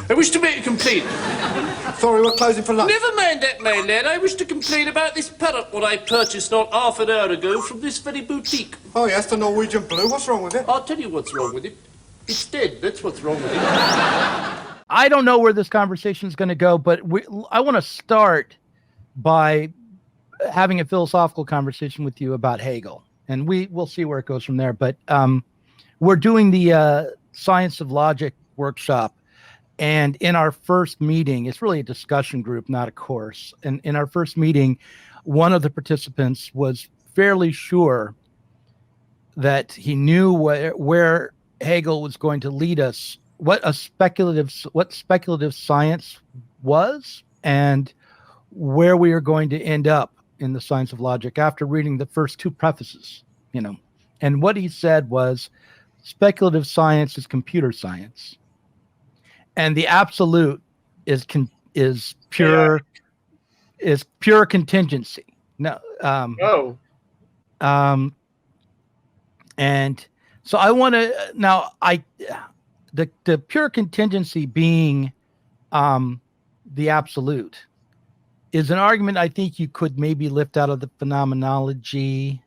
I wish to make a complaint. Sorry, we're closing for lunch. Never mind that, my lad. I wish to complain about this parrot what I purchased not half an hour ago from this very boutique. Oh, yes, the Norwegian blue. What's wrong with it? I'll tell you what's wrong with it. It's dead. That's what's wrong with it. I don't know where this conversation is going to go, but I want to start by having a philosophical conversation with you about Hegel, and we'll see where it goes from there. But we're doing the Science of Logic workshop, and in our first meeting, it's really a discussion group, not a course. And in our first meeting, one of the participants was fairly sure that he knew where Hegel was going to lead us, what speculative science was, and where we are going to end up in the Science of Logic after reading the first two prefaces, And what he said was, speculative science is computer science, and the absolute is pure contingency. No. And so I want to now the pure contingency being the absolute is an argument I think you could maybe lift out of the phenomenology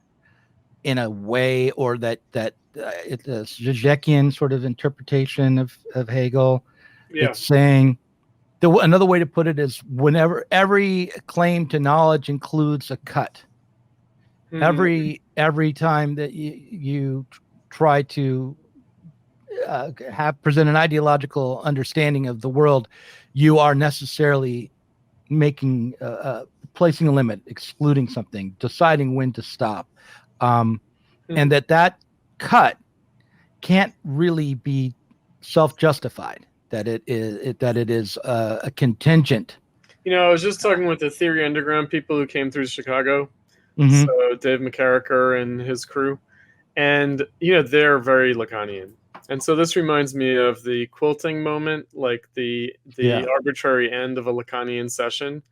in a way, or that it's a Zizekian sort of interpretation of Hegel. Yeah. It's saying another way to put it is whenever every claim to knowledge includes a cut. Mm-hmm. Every time that you try to present an ideological understanding of the world, you are necessarily making placing a limit, excluding something, deciding when to stop, and that cut can't really be self-justified. That it is a contingent. I was just talking with the Theory Underground people who came through Chicago. Mm-hmm. So Dave McCarricker and his crew, and they're very Lacanian. And so this reminds me of the quilting moment, like the arbitrary end of a Lacanian session,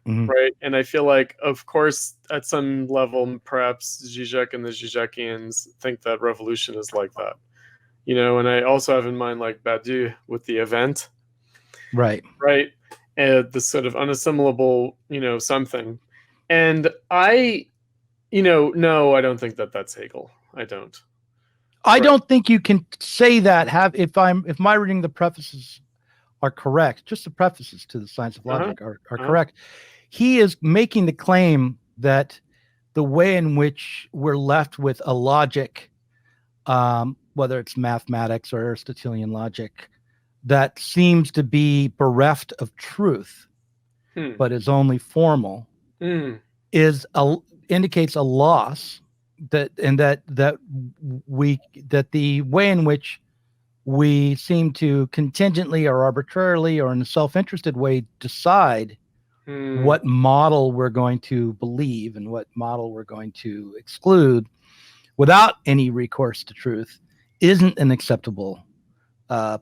mm-hmm. right? And I feel like, of course, at some level, perhaps Zizek and the Zizekians think that revolution is like that, And I also have in mind like Badiou with the event, right, and the sort of unassimilable, something. And I, no, I don't think that that's Hegel. I don't. I don't think you can say that. If my reading of the prefaces are correct, just the prefaces to the Science of Logic are correct. He is making the claim that the way in which we're left with a logic, whether it's mathematics or Aristotelian logic, that seems to be bereft of truth, but is only formal, indicates a loss. That the way in which we seem to contingently or arbitrarily or in a self-interested way decide what model we're going to believe and what model we're going to exclude without any recourse to truth isn't an acceptable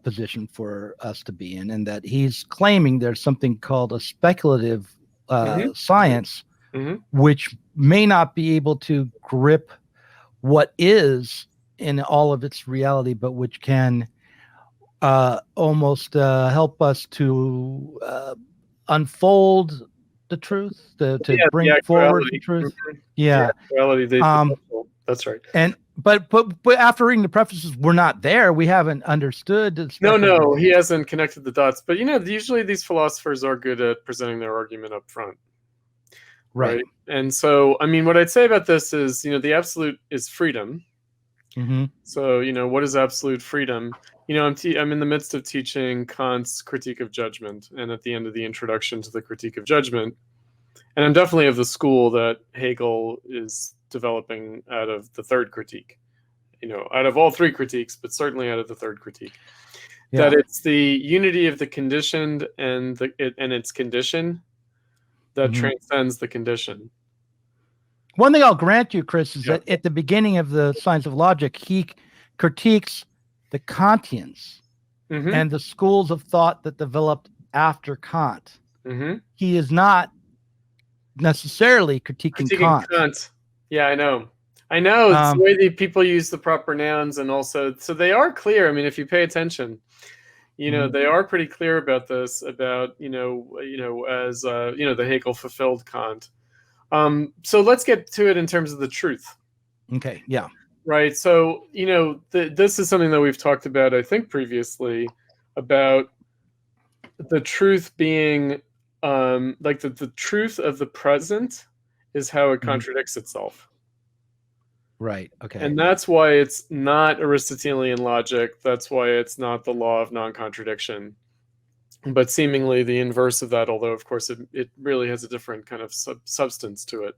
position for us to be in, and that he's claiming there's something called a speculative science, which may not be able to grip what is in all of its reality, but which can almost help us to unfold the truth, to bring forward the truth. Yeah, reality. That's right. And but after reading the prefaces, we're not there. We haven't understood. No, he hasn't connected the dots. But usually these philosophers are good at presenting their argument up front. Right. And so, what I'd say about this is, the absolute is freedom. Mm-hmm. So, what is absolute freedom? I'm in the midst of teaching Kant's Critique of Judgment, and at the end of the introduction to the Critique of Judgment, and I'm definitely of the school that Hegel is developing out of the third critique, out of all three critiques, but certainly out of the third critique, that it's the unity of the conditioned and its condition that transcends the condition. One thing I'll grant you, Chris, is that at the beginning of the Science of Logic, he critiques the Kantians and the schools of thought that developed after Kant. He is not necessarily critiquing Kant. Yeah, I know. It's the way that people use the proper nouns, and also, so they are clear. If you pay attention, they are pretty clear about this, about, as, the Hegel fulfilled Kant. So let's get to it in terms of the truth. Okay. Yeah. Right. So, this is something that we've talked about, I think, previously, about the truth being, like the truth of the present is how it contradicts itself. Right. Okay. And that's why it's not Aristotelian logic. That's why it's not the law of non-contradiction, but seemingly the inverse of that, although, of course, it really has a different kind of substance to it.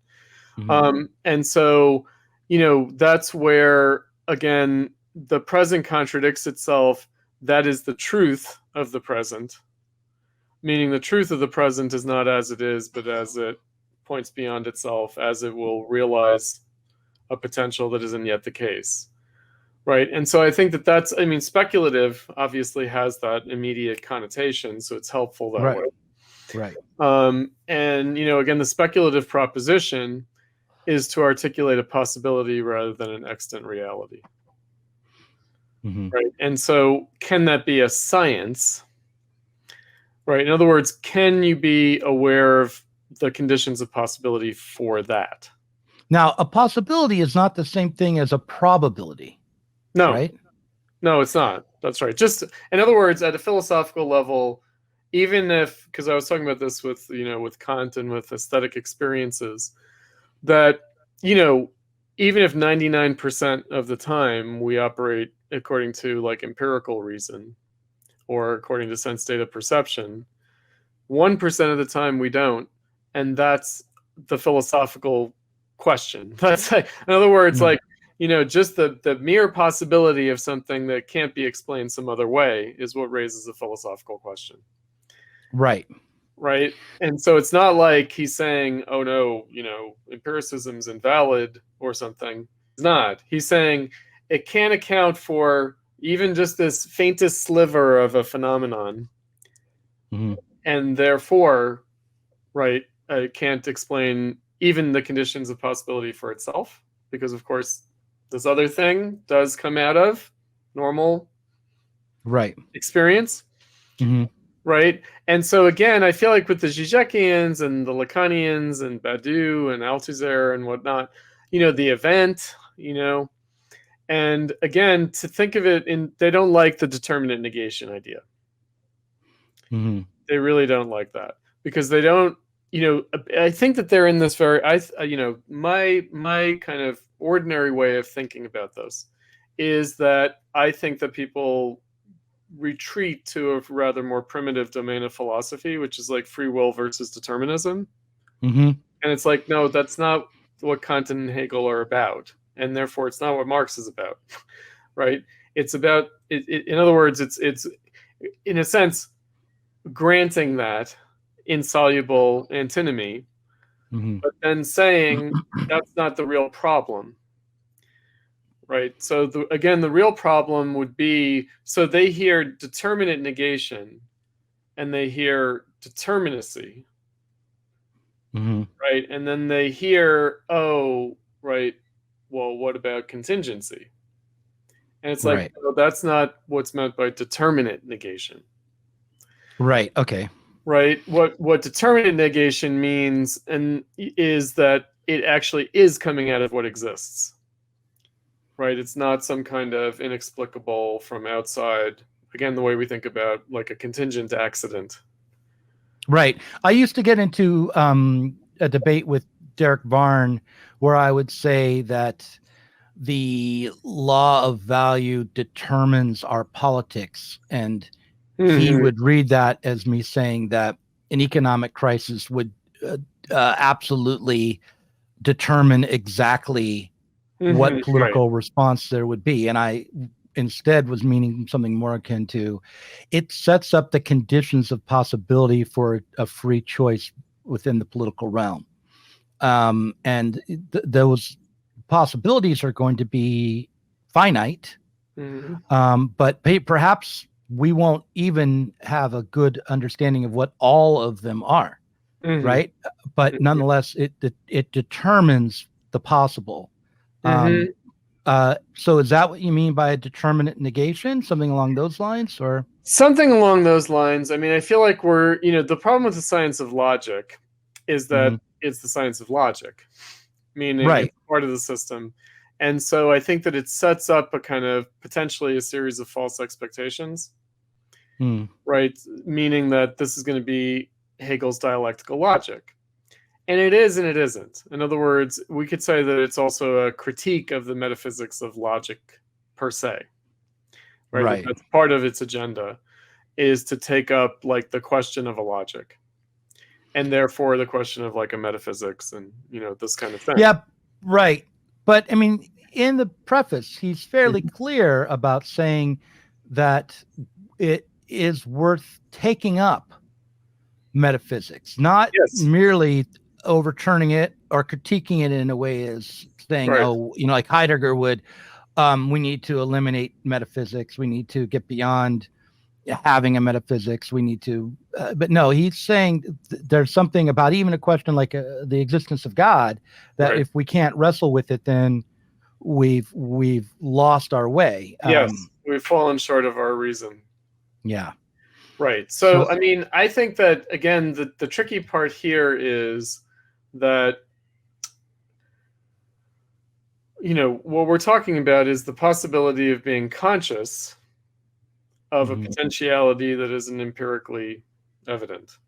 And so, that's where, again, the present contradicts itself. That is the truth of the present, meaning the truth of the present is not as it is, but as it points beyond itself, as it will realize a potential that isn't yet the case. Right. And so I think that's, speculative obviously has that immediate connotation, so it's helpful that way. Right. And, again, the speculative proposition is to articulate a possibility rather than an extant reality. Right. And so can that be a science? Right. In other words, can you be aware of the conditions of possibility for that? Now, a possibility is not the same thing as a probability. No. Right? No, it's not. That's right. Just, in other words, at a philosophical level, even if, because I was talking about this with, with Kant and with aesthetic experiences, that, even if 99% of the time we operate according to like empirical reason or according to sense data perception, 1% of the time we don't. And that's the philosophical question. That's like, in other words, like, just the mere possibility of something that can't be explained some other way is what raises a philosophical question. Right. Right. And so it's not like he's saying, oh no, empiricism's invalid or something. It's not. He's saying it can't account for even just this faintest sliver of a phenomenon. And therefore, right, it can't explain even the conditions of possibility for itself, because of course this other thing does come out of normal experience. Right. And so again, I feel like with the Zizekians and the Lacanians and Badiou and Althusser and whatnot, the event, and again, to think of it they don't like the determinate negation idea. They really don't like that, because they don't, I think that they're in this very, my kind of ordinary way of thinking about this is that I think that people retreat to a rather more primitive domain of philosophy, which is like free will versus determinism. And it's like, no, that's not what Kant and Hegel are about, and therefore it's not what Marx is about. Right? It's about in other words, it's in a sense granting that insoluble antinomy, but then saying that's not the real problem. Right. So again, the real problem would be, so they hear determinate negation and they hear determinacy. Right. And then they hear, oh, right, well, what about contingency? And it's like, no, that's not what's meant by determinate negation. Right. Okay. Right. What determinate negation means is that it actually is coming out of what exists. Right. It's not some kind of inexplicable from outside. Again, the way we think about like a contingent accident. Right. I used to get into a debate with Derek Varn where I would say that the law of value determines our politics. And he would read that as me saying that an economic crisis would absolutely determine exactly what political response there would be. And I instead was meaning something more akin to, it sets up the conditions of possibility for a free choice within the political realm. And those possibilities are going to be finite, but perhaps we won't even have a good understanding of what all of them are, right? But nonetheless, it determines the possible. So is that what you mean by a determinate negation? Something along those lines, or something along those lines? I mean, I feel like the problem with the science of logic is that it's the science of logic, meaning it's part of the system. And so I think that it sets up a kind of potentially a series of false expectations, right? Meaning that this is going to be Hegel's dialectical logic. And it is and it isn't. In other words, we could say that it's also a critique of the metaphysics of logic per se, right? That's part of its agenda, is to take up like the question of a logic, and therefore the question of like a metaphysics and, this kind of thing. Yeah, right. But I mean, in the preface, he's fairly clear about saying that it is worth taking up metaphysics, not merely overturning it or critiquing it in a way as saying, like Heidegger would, we need to eliminate metaphysics. We need to get beyond having a metaphysics. We need to, but no, he's saying there's something about even a question like the existence of God, that if we can't wrestle with it, then we've lost our way. Yes, we've fallen short of our reason. Yeah. Right. So I mean, I think that, again, the tricky part here is that, what we're talking about is the possibility of being conscious of a potentiality that isn't empirically evident.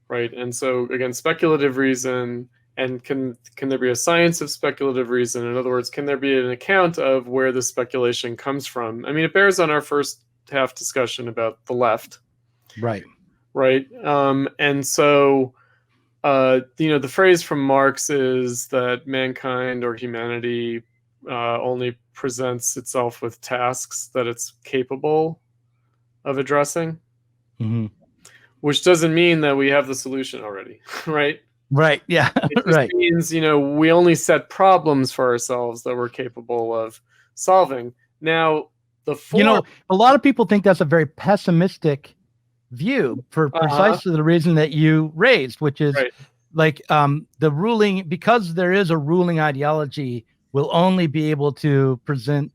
Right. And so, again, speculative reason, and can there be a science of speculative reason? In other words, can there be an account of where the speculation comes from? I mean, it bears on our first half discussion about the left. Right. And so, the phrase from Marx is that mankind or humanity only presents itself with tasks that it's capable of addressing, which doesn't mean that we have the solution already, right? Right. Yeah. It just means, we only set problems for ourselves that we're capable of solving. Now, a lot of people think that's a very pessimistic view for precisely the reason that you raised, which is like the ruling, because there is a ruling ideology, will only be able to present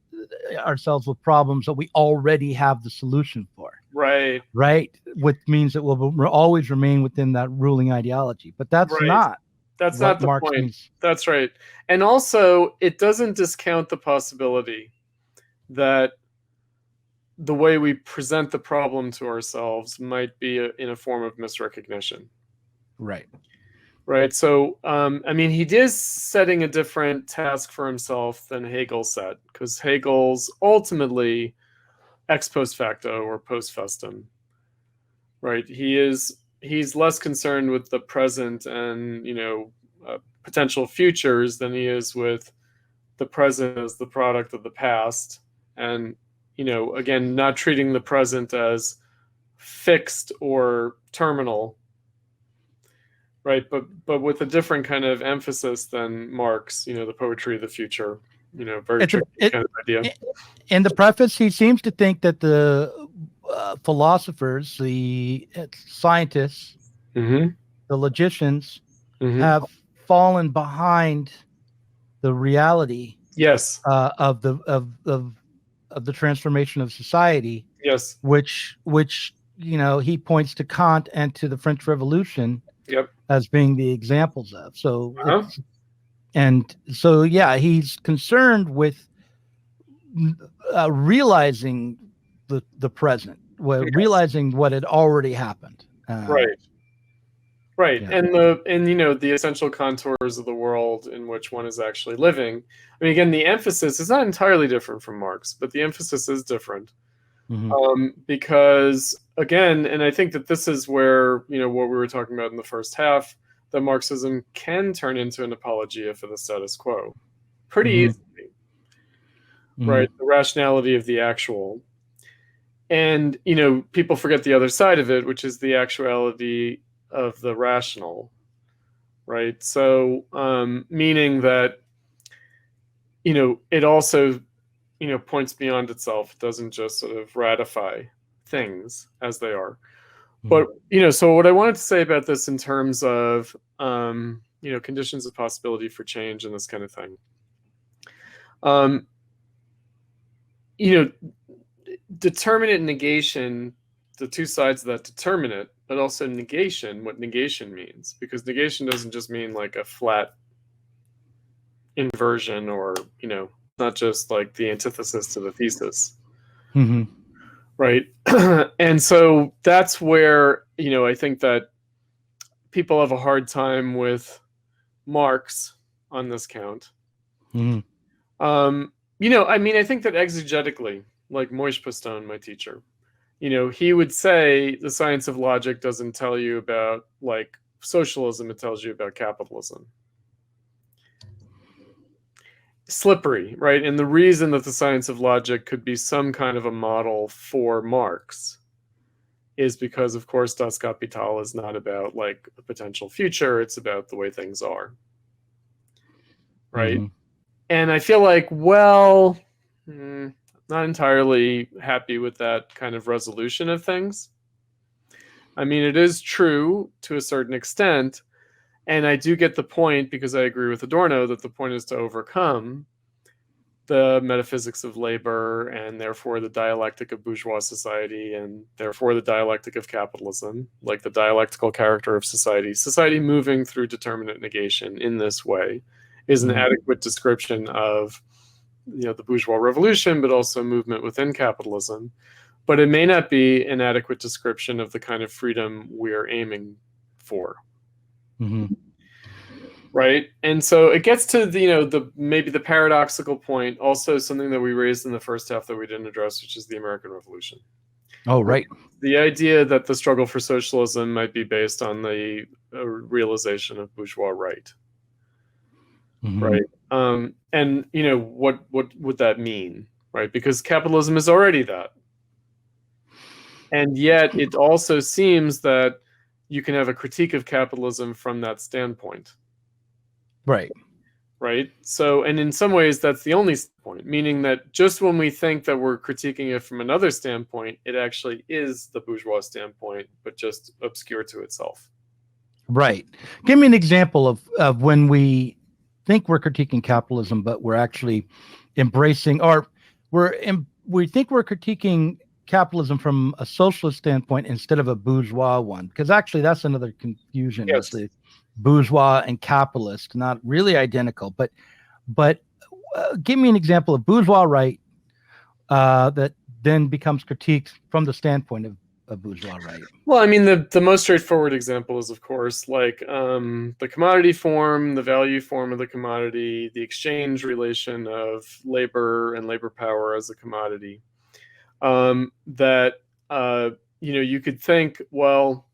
ourselves with problems that we already have the solution for. Right. Which means that we'll always remain within that ruling ideology. But that's not the Marx point. means. That's right. And also, it doesn't discount the possibility that the way we present the problem to ourselves might be in a form of misrecognition. Right. So, I mean, he is setting a different task for himself than Hegel set, because Hegel's ultimately ex post facto or post festum. Right. He's less concerned with the present and, potential futures than he is with the present as the product of the past. And, again, not treating the present as fixed or terminal, right? But with a different kind of emphasis than Marx, the poetry of the future, very tricky kind of idea. In the preface, he seems to think that the philosophers, the scientists, the logicians have fallen behind the reality of the transformation of society. Yes. Which he points to Kant and to the French Revolution as being the examples of. So he's concerned with realizing the present, realizing what had already happened. Right. And the essential contours of the world in which one is actually living. I mean, again, the emphasis is not entirely different from Marx, but the emphasis is different. Because, again, and I think that this is where, what we were talking about in the first half, that Marxism can turn into an apologia for the status quo pretty easily. Right? The rationality of the actual. And, people forget the other side of it, which is the actuality of the rational, right? So, meaning that, it also, points beyond itself. It doesn't just sort of ratify things as they are. But, so what I wanted to say about this in terms of, conditions of possibility for change and this kind of thing, determinate and negation, the two sides of that determinate, but also negation, what negation means, because negation doesn't just mean like a flat inversion, or not just like the antithesis to the thesis. Mm-hmm. Right. And so that's where I think that people have a hard time with Marx on this count. Mm-hmm. I think that exegetically, like Moish Postone, my teacher, he would say the science of logic doesn't tell you about like socialism, it tells you about capitalism. Slippery, right? And the reason that the science of logic could be some kind of a model for Marx is because, of course, Das Kapital is not about like a potential future, it's about the way things are. Right? Mm-hmm. And I feel like, well, not entirely happy with that kind of resolution of things. I mean, it is true to a certain extent, and I do get the point, because I agree with Adorno that the point is to overcome the metaphysics of labor, and therefore the dialectic of bourgeois society, and therefore the dialectic of capitalism, like the dialectical character of society moving through determinate negation in this way is an adequate description of the bourgeois revolution, but also movement within capitalism. But it may not be an adequate description of the kind of freedom we're aiming for. Mm-hmm. Right. And so it gets to maybe the paradoxical point, also something that we raised in the first half that we didn't address, which is the American Revolution. Oh, right. The idea that the struggle for socialism might be based on the realization of bourgeois right. Mm-hmm. Right. And what would that mean? Right. Because capitalism is already that. And yet it also seems that you can have a critique of capitalism from that standpoint. Right. Right. So, and in some ways, that's the only point, meaning that just when we think that we're critiquing it from another standpoint, it actually is the bourgeois standpoint, but just obscure to itself. Right. Give me an example of when we think we're critiquing capitalism, but we're actually embracing, or we think we're critiquing capitalism from a socialist standpoint instead of a bourgeois one, because actually that's another confusion. Yes. The bourgeois and capitalist, not really identical, but give me an example of bourgeois right that then becomes critiqued from the standpoint of bourgeois right. Well, I mean, the most straightforward example is, of course, like the commodity form, the value form of the commodity, the exchange relation of labor and labor power as a commodity. That you could think, well,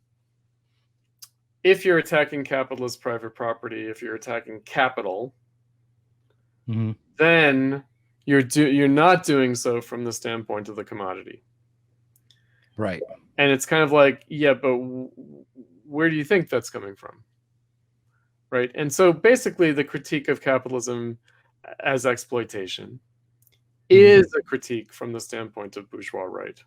if you're attacking capitalist private property, if you're attacking capital, then you're not doing so from the standpoint of the commodity. Right. And it's kind of like, yeah, but where do you think that's coming from? Right. And so basically the critique of capitalism as exploitation is a critique from the standpoint of bourgeois right.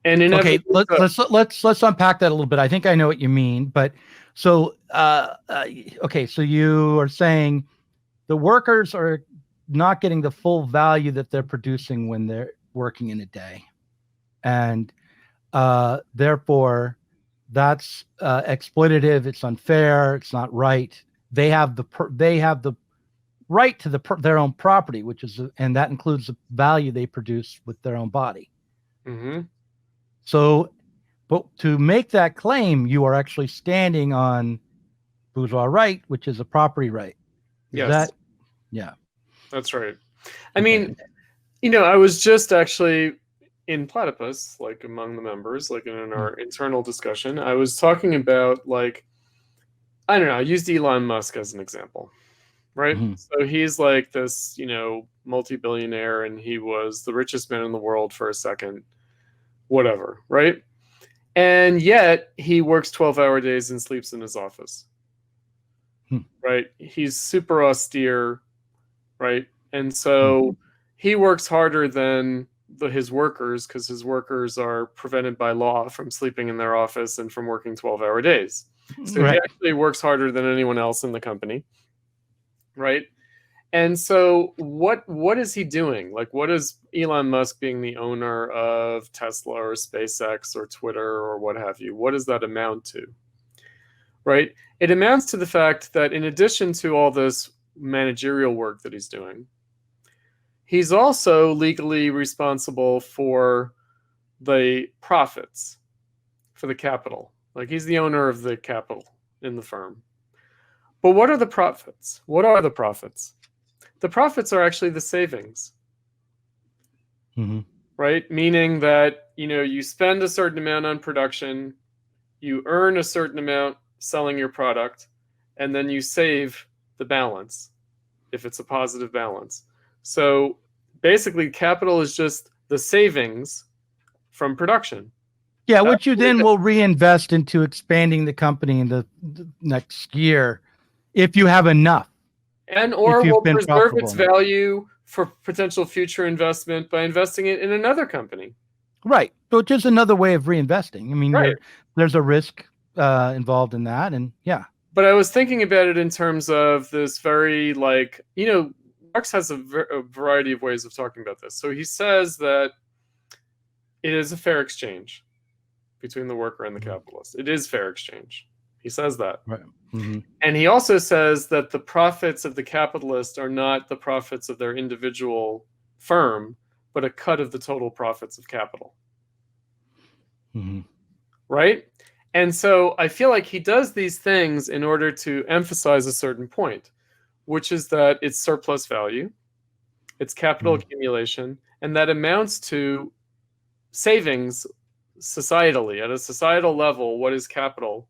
And okay, let's unpack that a little bit. I think I know what you mean, but so okay, so you are saying the workers are not getting the full value that they're producing when they're working in a day, and therefore that's exploitative. It's unfair. It's not right. They have the right to their own property, and that includes the value they produce with their own body. Mm-hmm. So, but to make that claim, you are actually standing on bourgeois right, which is a property right. Yes. Yeah. That's right. I mean, I was just actually in Platypus, like among the members, like in our internal discussion, I was talking about, like, I don't know, I used Elon Musk as an example, right? Mm-hmm. So he's like this, multi-billionaire, and he was the richest man in the world for a second. Whatever, right? And yet he works 12-hour days and sleeps in his office, right? He's super austere, right? And so he works harder than his workers, because his workers are prevented by law from sleeping in their office and from working 12-hour days. So he actually works harder than anyone else in the company, right? And so what is he doing? Like, what is Elon Musk being the owner of Tesla or SpaceX or Twitter or what have you? What does that amount to? Right? It amounts to the fact that in addition to all this managerial work that he's doing, he's also legally responsible for the profits, for the capital. Like, he's the owner of the capital in the firm. But what are the profits? What are the profits? The profits are actually the savings, right? Meaning that, you spend a certain amount on production, you earn a certain amount selling your product, and then you save the balance, if it's a positive balance. So basically, capital is just the savings from production. Yeah, which you then will reinvest into expanding the company in the next year if you have enough. And or will preserve its value for potential future investment by investing it in another company. Right, which is another way of reinvesting. I mean, right. There's a risk involved in that, and yeah. But I was thinking about it in terms of this very, Marx has a variety of ways of talking about this. So he says that it is a fair exchange between the worker and the capitalist. It is fair exchange. He says that. Right. And he also says that the profits of the capitalist are not the profits of their individual firm, but a cut of the total profits of capital. Right? And so I feel like he does these things in order to emphasize a certain point, which is that it's surplus value, it's capital accumulation, and that amounts to savings societally. At a societal level, what is capital?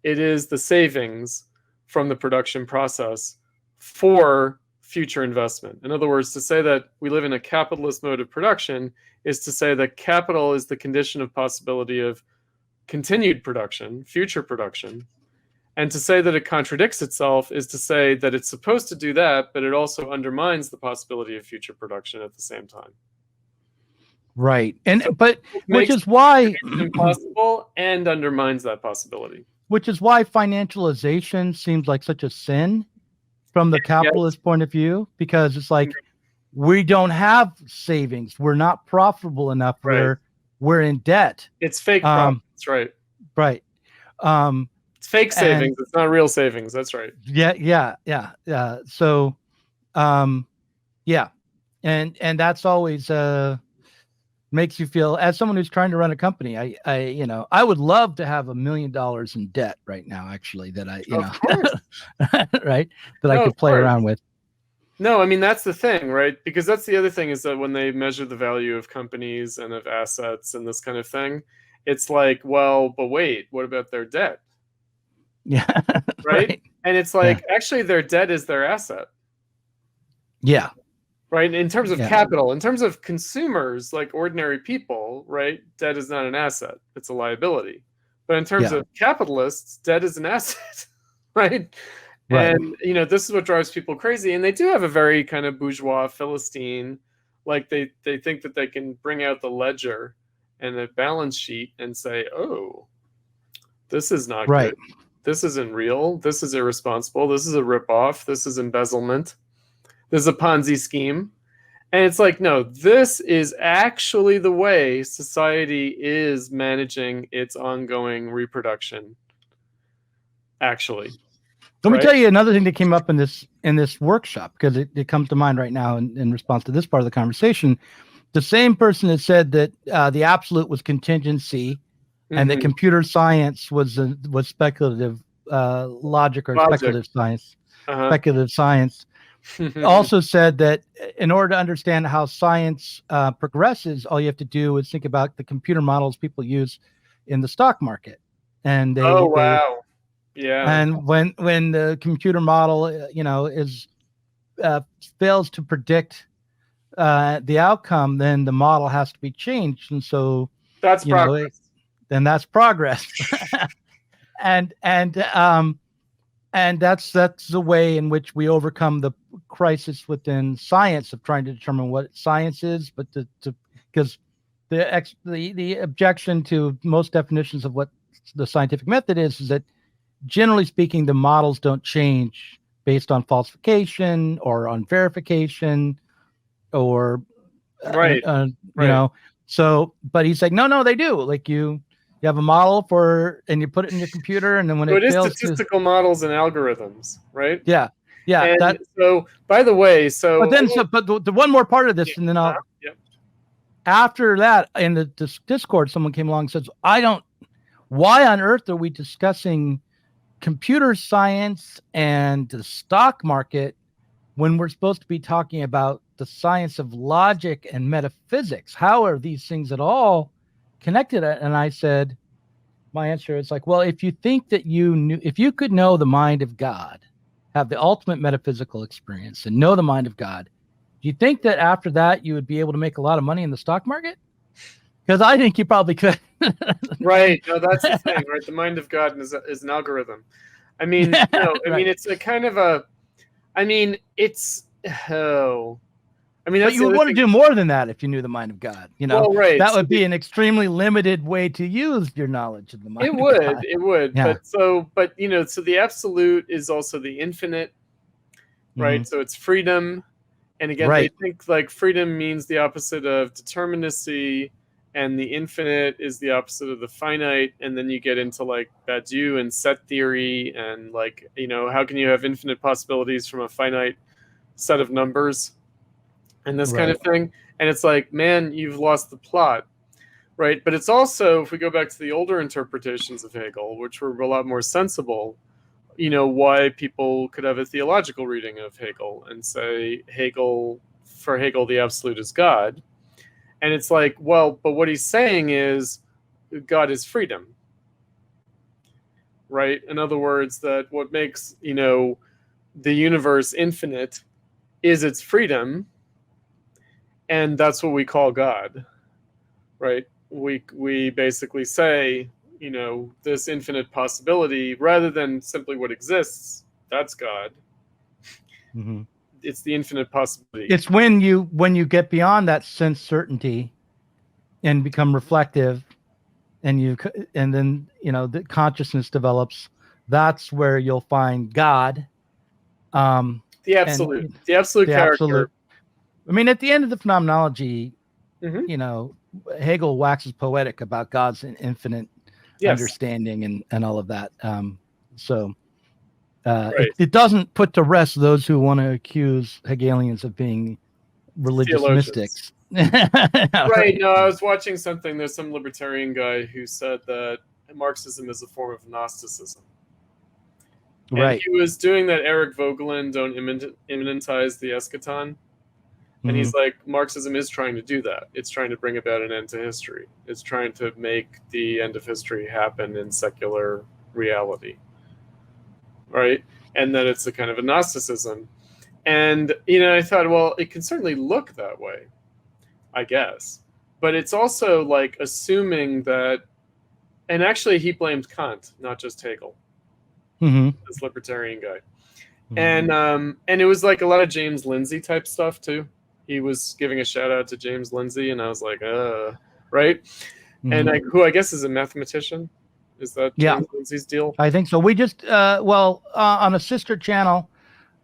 It is the savings from the production process for future investment. In other words, to say that we live in a capitalist mode of production is to say that capital is the condition of possibility of continued production, future production. And to say that it contradicts itself is to say that it's supposed to do that, but it also undermines the possibility of future production at the same time. Right. And which is why it's impossible and undermines that possibility. Which is why financialization seems like such a sin from the capitalist point of view, because it's like we don't have savings. We're not profitable enough. Right. We're in debt. It's fake profits, right. Right. It's fake savings. It's not real savings. That's right. Yeah. So, yeah. And that's always makes you feel, as someone who's trying to run a company, I would love to have $1 million in debt right now, actually, that right, that I could play around with. No, I mean, that's the thing, right? Because that's the other thing, is that when they measure the value of companies and of assets and this kind of thing, it's like, well, but wait, what about their debt? Yeah. Right? And it's like, actually, their debt is their asset. Yeah. Right? In terms of capital, in terms of consumers, like ordinary people, right? Debt is not an asset. It's a liability. But in terms of capitalists, debt is an asset, right? And, this is what drives people crazy. And they do have a very kind of bourgeois Philistine, like they think that they can bring out the ledger and the balance sheet and say, oh, this is not good. This isn't real. This is irresponsible. This is a ripoff. This is embezzlement. This is a Ponzi scheme. And it's like, no, this is actually the way society is managing its ongoing reproduction. Actually. Let me tell you another thing that came up in this workshop, because it comes to mind right now in response to this part of the conversation. The same person that said that the absolute was contingency and that computer science was speculative logic or speculative science. Speculative science. Also said that in order to understand how science progresses, all you have to do is think about the computer models people use in the stock market. And and when the computer model is fails to predict the outcome, then the model has to be changed, and so that's progress. Then that's progress. and that's the way in which we overcome the crisis within science of trying to determine what science is, but because the objection to most definitions of what the scientific method is that generally speaking, the models don't change based on falsification or on verification or Right. you know. So, but he's like, no, they do. Like you have a model and you put it in your computer, and then when it is fails statistical models and algorithms, right? yeah. And so, by the way, but the one more part of this, and then I'll. After that, in the Discord, someone came along and says, why on earth are we discussing computer science and the stock market when we're supposed to be talking about the science of logic and metaphysics? How are these things at all connected? And I said, my answer is like, well, if you think that if you could know the mind of God, have the ultimate metaphysical experience and know the mind of God, do you think that after that you would be able to make a lot of money in the stock market? Because I think you probably could. Right. No, that's the thing, right? The mind of God is an algorithm. I mean, it's a kind of a. I mean, it's. Oh. I mean, but you would want to do more than that if you knew the mind of God. Well, right. That would be an extremely limited way to use your knowledge of the mind. It would. Yeah. So the absolute is also the infinite, right? So it's freedom. And again, they think like freedom means the opposite of determinacy, and the infinite is the opposite of the finite. And then you get into like Badiou and set theory, and like, how can you have infinite possibilities from a finite set of numbers and this kind of thing? And it's like, man, you've lost the plot, right? But it's also, if we go back to the older interpretations of Hegel, which were a lot more sensible, why people could have a theological reading of Hegel and say for Hegel, the absolute is God. And it's like, well, but what he's saying is God is freedom, right? In other words, that what makes, the universe infinite is its freedom. And that's what we call God, right? We basically say, this infinite possibility, rather than simply what exists, that's God. Mm-hmm. It's the infinite possibility. It's when you get beyond that sense certainty and become reflective, and then the consciousness develops. That's where you'll find God. The absolute character. Absolute. I mean, at the end of the phenomenology, Hegel waxes poetic about God's infinite understanding and all of that. It doesn't put to rest those who want to accuse Hegelians of being religious mystics. Right. No, I was watching something. There's some libertarian guy who said that Marxism is a form of Gnosticism. And he was doing that Eric Vogelin, don't immanentize the eschaton. And he's like, Marxism is trying to do that. It's trying to bring about an end to history. It's trying to make the end of history happen in secular reality. Right? And then it's a kind of a Gnosticism. And, I thought, well, it can certainly look that way, I guess. But it's also like assuming that, and actually he blamed Kant, not just Hegel, this libertarian guy. And it was like a lot of James Lindsay type stuff too. He was giving a shout out to James Lindsay, and I was like, right? And who I guess is a mathematician. Is that James Lindsay's deal? I think so. We just, on a sister channel,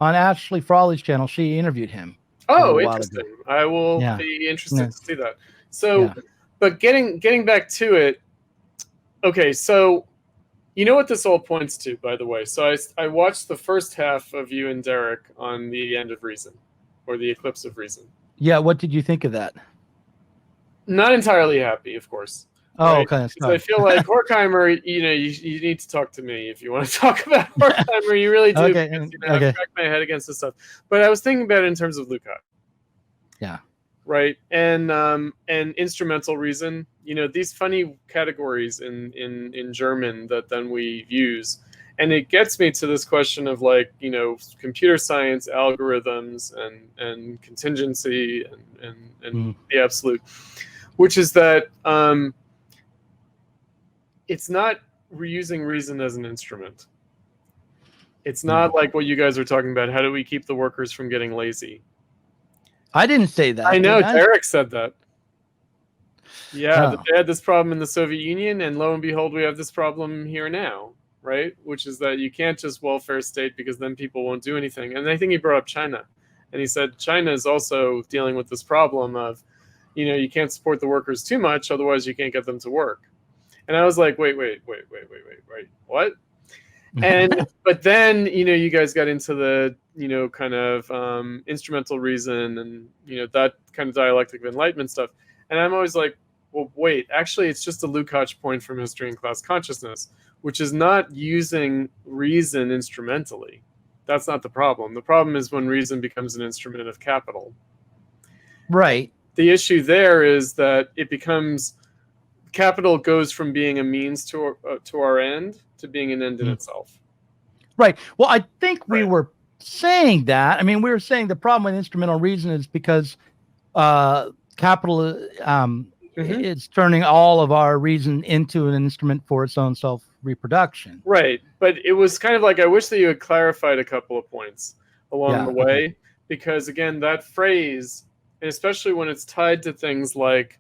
on Ashley Frawley's channel, she interviewed him. Oh, interesting. I will be interested to see that. So, but getting back to it, okay, so you know what this all points to, by the way. So I watched the first half of you and Derek on the End of Reason, or the Eclipse of Reason. Yeah, what did you think of that? Not entirely happy, of course. Oh, right? Okay. I feel like Horkheimer, you need to talk to me if you want to talk about Horkheimer. You really do. Okay. Because, I've cracked my head against this stuff. But I was thinking about it in terms of Lukács. Yeah. Right. And instrumental reason, these funny categories in German that then we use. And it gets me to this question of like, computer science, algorithms, and contingency and the absolute, which is that it's not using reason as an instrument. It's not like what you guys are talking about. How do we keep the workers from getting lazy? I didn't say that. I know, Derek said that. Yeah, that they had this problem in the Soviet Union, and lo and behold, we have this problem here now. right? Which is that you can't just welfare state because then people won't do anything. And I think he brought up China, and he said China is also dealing with this problem of, you can't support the workers too much, otherwise you can't get them to work. And I was like, wait, what? And but then you guys got into the kind of instrumental reason and that kind of dialectic of enlightenment stuff, and I'm always like, well, wait, actually it's just a Lukács point from history and class consciousness, which is not using reason instrumentally. That's not the problem. The problem is when reason becomes an instrument of capital. Right. The issue there is that it becomes, capital goes from being a means to our end to being an end in itself. Right. Well, I think we were saying that. I mean, we were saying the problem with instrumental reason is because capital is turning all of our reason into an instrument for its own self-reproduction. Right. But it was kind of like, I wish that you had clarified a couple of points along the way, because again, that phrase, and especially when it's tied to things like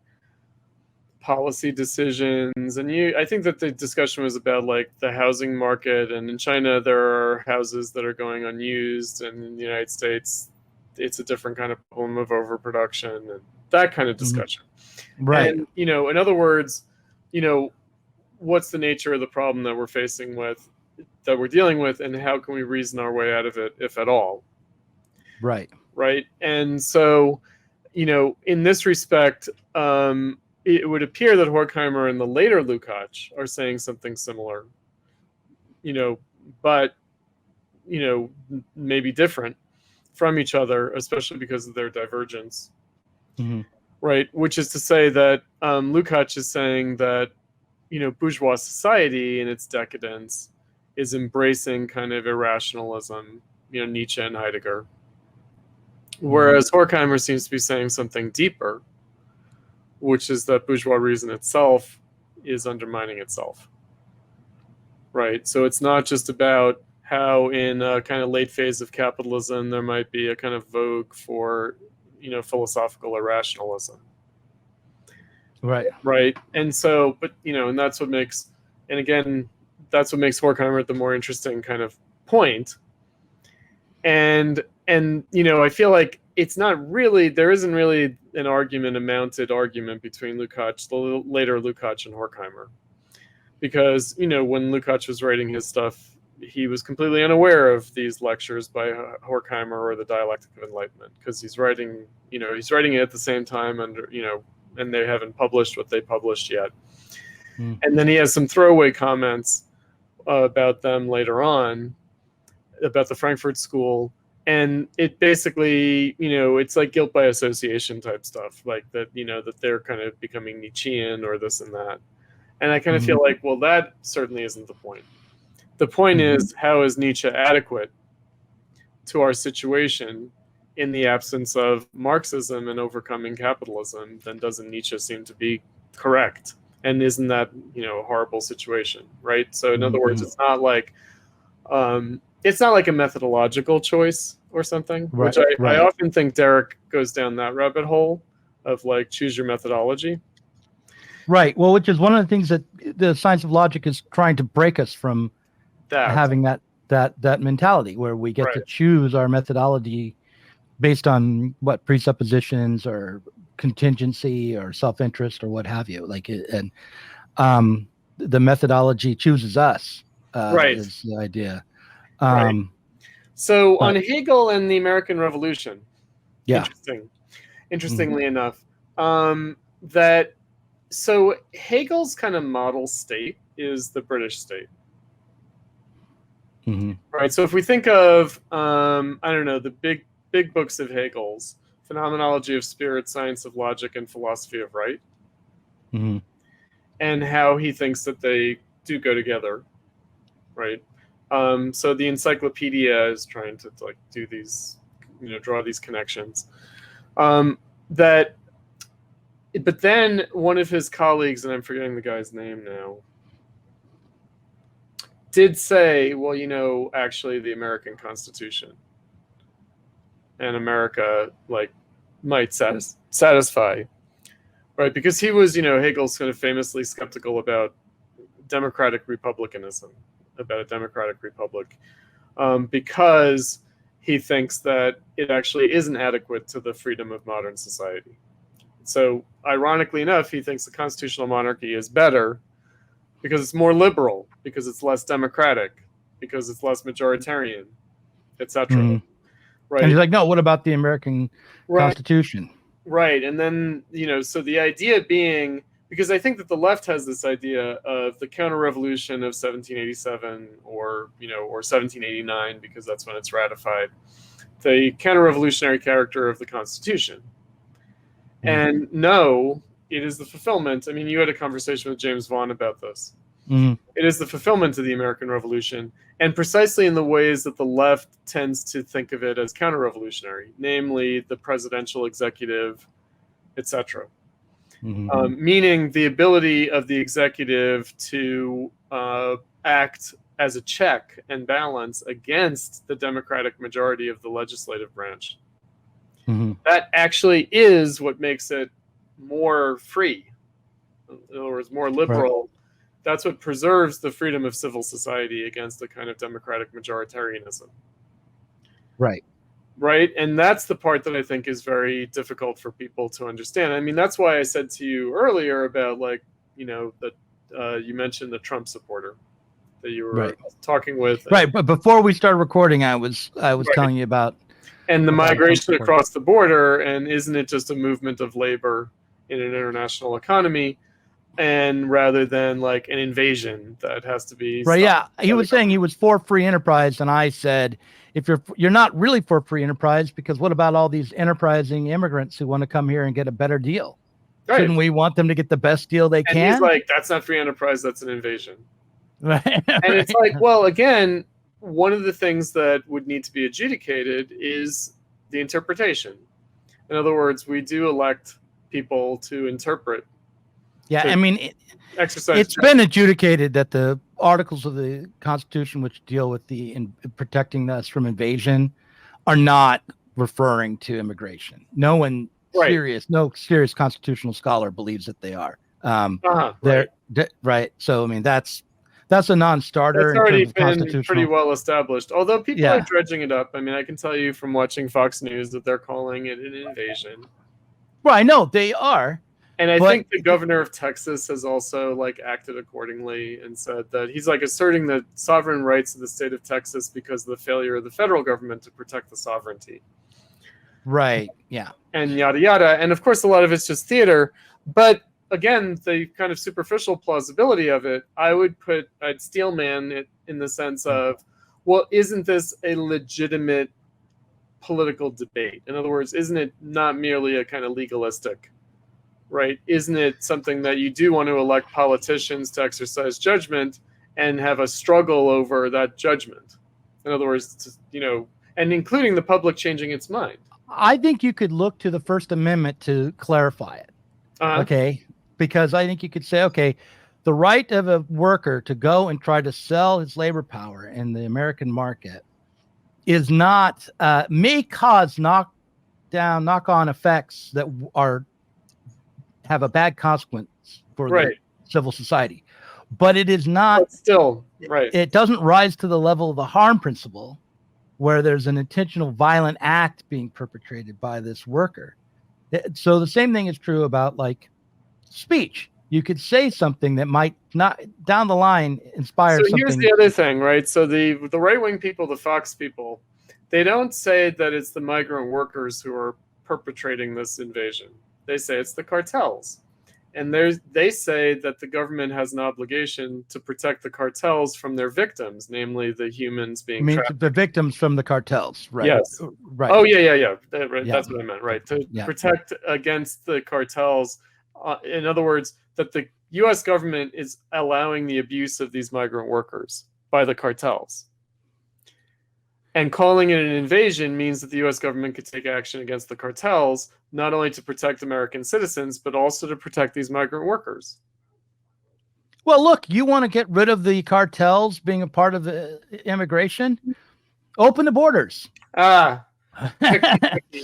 policy decisions, and I think that the discussion was about like the housing market, and in China there are houses that are going unused, and in the United States it's a different kind of problem of overproduction and that kind of discussion. Right. And in other words, what's the nature of the problem that we're facing with, that we're dealing with, and how can we reason our way out of it, if at all? Right. And so in this respect, it would appear that Horkheimer and the later Lukács are saying something similar, but, maybe different from each other, especially because of their divergence. Right. Which is to say that Lukács is saying that, bourgeois society in its decadence is embracing kind of irrationalism, Nietzsche and Heidegger. Whereas Horkheimer seems to be saying something deeper, which is that bourgeois reason itself is undermining itself. Right. So it's not just about how in a kind of late phase of capitalism there might be a kind of vogue for, philosophical irrationalism. Right. And so, but, and that's what makes, and again, that's what makes Horkheimer the more interesting kind of point. And I feel like it's not really, there isn't really a mounted argument between Lukács, the later Lukács, and Horkheimer. Because, when Lukács was writing his stuff, he was completely unaware of these lectures by Horkheimer or the dialectic of enlightenment, because he's writing it at the same time under, and they haven't published what they published yet. And then he has some throwaway comments about them later on, about the Frankfurt School. And it basically, it's like guilt by association type stuff, like that, that they're kind of becoming Nietzschean or this and that. And I kind of feel like, well, that certainly isn't the point. The point is, how is Nietzsche adequate to our situation in the absence of Marxism and overcoming capitalism? Then doesn't Nietzsche seem to be correct? And isn't that, a horrible situation, right? So in other words, it's not like a methodological choice or something, which I often think Derek goes down that rabbit hole of like, choose your methodology. Right. Well, which is one of the things that the science of logic is trying to break us from having that mentality where we get to choose our methodology based on what presuppositions or contingency or self-interest or what have you. The methodology chooses us. Is the idea. So on Hegel and the American Revolution, interestingly enough, so Hegel's kind of model state is the British state. Right. So if we think of, the big books of Hegel's, Phenomenology of Spirit, Science of Logic, and Philosophy of Right, and how he thinks that they do go together, right? So the encyclopedia is trying to like do these, draw these connections. But then one of his colleagues, and I'm forgetting the guy's name now, did say, well, actually the American Constitution and America might satisfy, right? Because he was, Hegel's kind of famously skeptical about democratic republicanism, about a democratic republic, because he thinks that it actually isn't adequate to the freedom of modern society. So, ironically enough, he thinks the constitutional monarchy is better because it's more liberal, because it's less democratic, because it's less majoritarian, etc. Mhm. Right? And he's like, no, what about the American Constitution? Right. And then, so the idea being, because I think that the left has this idea of the counter-revolution of 1787 or 1789, because that's when it's ratified, the counter-revolutionary character of the Constitution. And no, it is the fulfillment. I mean, you had a conversation with James Vaughan about this. It is the fulfillment of the American Revolution, and precisely in the ways that the left tends to think of it as counter-revolutionary, namely the presidential, executive, etc. Meaning the ability of the executive to act as a check and balance against the democratic majority of the legislative branch. That actually is what makes it more free. In other words, more liberal. Right. That's what preserves the freedom of civil society against a kind of democratic majoritarianism. Right. Right. And that's the part that I think is very difficult for people to understand. I mean, that's why I said to you earlier about, like, that you mentioned the Trump supporter that you were talking with. Right. But before we started recording, I was telling you about. And the migration across the border, and isn't it just a movement of labor in an international economy, and rather than like an invasion that has to be right? Yeah, he was saying he was for free enterprise, and I said, if you're not really for free enterprise, because what about all these enterprising immigrants who want to come here and get a better deal? Right. Shouldn't we want them to get the best deal they can? He's like, that's not free enterprise, that's an invasion. Right. And it's like, well, again, one of the things that would need to be adjudicated is the interpretation. In other words, we do elect people to interpret. Yeah, I mean, exercise. It's been adjudicated that the articles of the Constitution which deal with in protecting us from invasion are not referring to immigration. No one no serious constitutional scholar believes that they are. Right. So, I mean, that's a non-starter. It's already been pretty well established. Although people are dredging it up. I mean, I can tell you from watching Fox News that they're calling it an invasion. Well, I know they are. And I think the governor of Texas has also acted accordingly and said that he's asserting the sovereign rights of the state of Texas because of the failure of the federal government to protect the sovereignty. Right. Yeah. And yada yada. And of course, a lot of it's just theater. But again, the kind of superficial plausibility of it, I'd steelman it in the sense of, well, isn't this a legitimate political debate? In other words, isn't it not merely a kind of legalistic? Right? Isn't it something that you do want to elect politicians to exercise judgment and have a struggle over that judgment? In other words, and including the public changing its mind. I think you could look to the First Amendment to clarify it. Okay? Because I think you could say, okay, the right of a worker to go and try to sell his labor power in the American market is not, may cause knock-on effects that have a bad consequence for the civil society, but it is not. But still, right? It doesn't rise to the level of the harm principle, where there's an intentional violent act being perpetrated by this worker. So the same thing is true about speech. You could say something that might not down the line inspire. So here's the other thing, right? So the right-wing people, the Fox people, they don't say that it's the migrant workers who are perpetrating this invasion. They say it's the cartels. And they say that the government has an obligation to protect the cartels from their victims, namely the humans being trapped. The victims from the cartels, right? Yes. Right. Oh, yeah. That's what I meant, right? To protect against the cartels. In other words, that the U.S. government is allowing the abuse of these migrant workers by the cartels. And calling it an invasion means that the U.S. government could take action against the cartels, not only to protect American citizens, but also to protect these migrant workers. Well, look, you want to get rid of the cartels being a part of the immigration? Open the borders.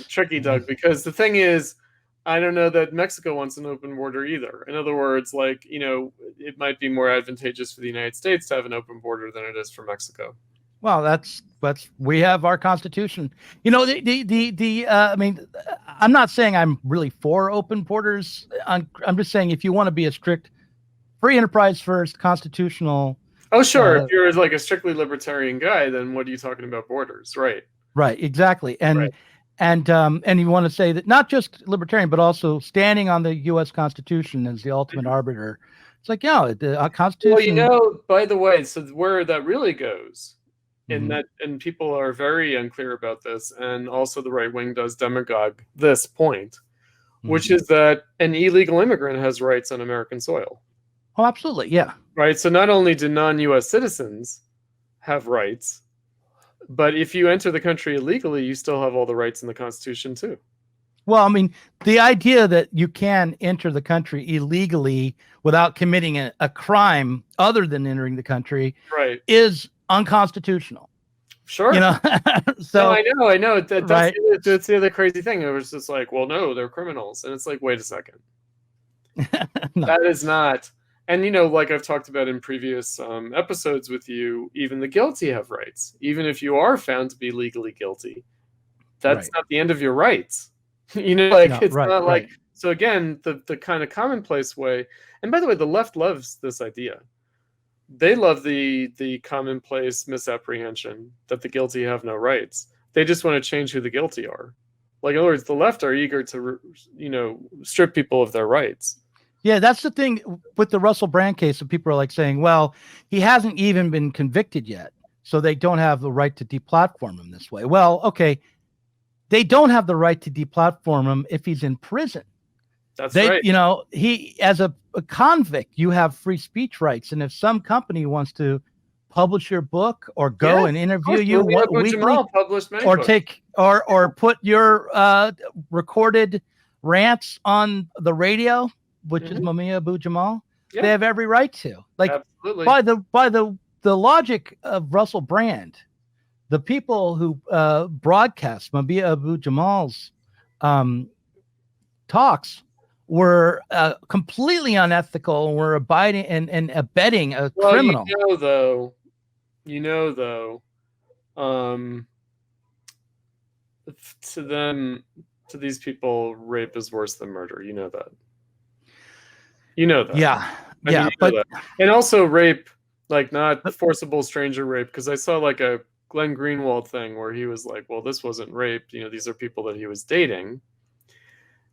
Tricky, Doug, because the thing is, I don't know that Mexico wants an open border either. In other words, like, it might be more advantageous for the United States to have an open border than it is for Mexico. Well, that's we have our Constitution. I mean, I'm not saying I'm really for open borders. I'm just saying if you want to be a strict free enterprise first constitutional. Oh, sure. If you're like a strictly libertarian guy, then what are you talking about borders, right? Right, exactly, and you want to say that not just libertarian, but also standing on the U.S. Constitution as the ultimate arbiter. It's like, the Constitution. Well, by the way, so where that really goes. And people are very unclear about this, and also the right wing does demagogue this point, which is that an illegal immigrant has rights on American soil. Oh, absolutely, yeah. Right. So not only do non-U.S. citizens have rights, but if you enter the country illegally, you still have all the rights in the Constitution too. Well, I mean, the idea that you can enter the country illegally without committing a crime other than entering the country, is unconstitutional. Sure. So no, I know. That's the other crazy thing. It was just like, well, no, they're criminals. And it's like, wait a second. No. That is not. And, like I've talked about in previous episodes with you, even the guilty have rights. Even if you are found to be legally guilty, that's not the end of your rights. It's not like, so again, the kind of commonplace way. And by the way, the left loves this idea. They love the commonplace misapprehension that the guilty have no rights. They just want to change who the guilty are. Like, in other words, the left are eager to, strip people of their rights. Yeah, that's the thing with the Russell Brand case. That people are like saying, well, he hasn't even been convicted yet, so they don't have the right to deplatform him this way. Well, okay, they don't have the right to deplatform him if he's in prison. That's right. He, as a convict, you have free speech rights. And if some company wants to publish your book or go and interview you weekly, or put your lorecorded rants on the radio, which is Mumia Abu Jamal, they have every right to. Like, absolutely. by the logic of Russell Brand, the people who broadcast Mumia Abu Jamal's talks were completely unethical and were abiding and abetting a criminal. To these people, rape is worse than murder. You know that. Yeah. And also rape, like not forcible stranger rape, because I saw like a Glenn Greenwald thing where he was like, well, this wasn't rape. These are people that he was dating.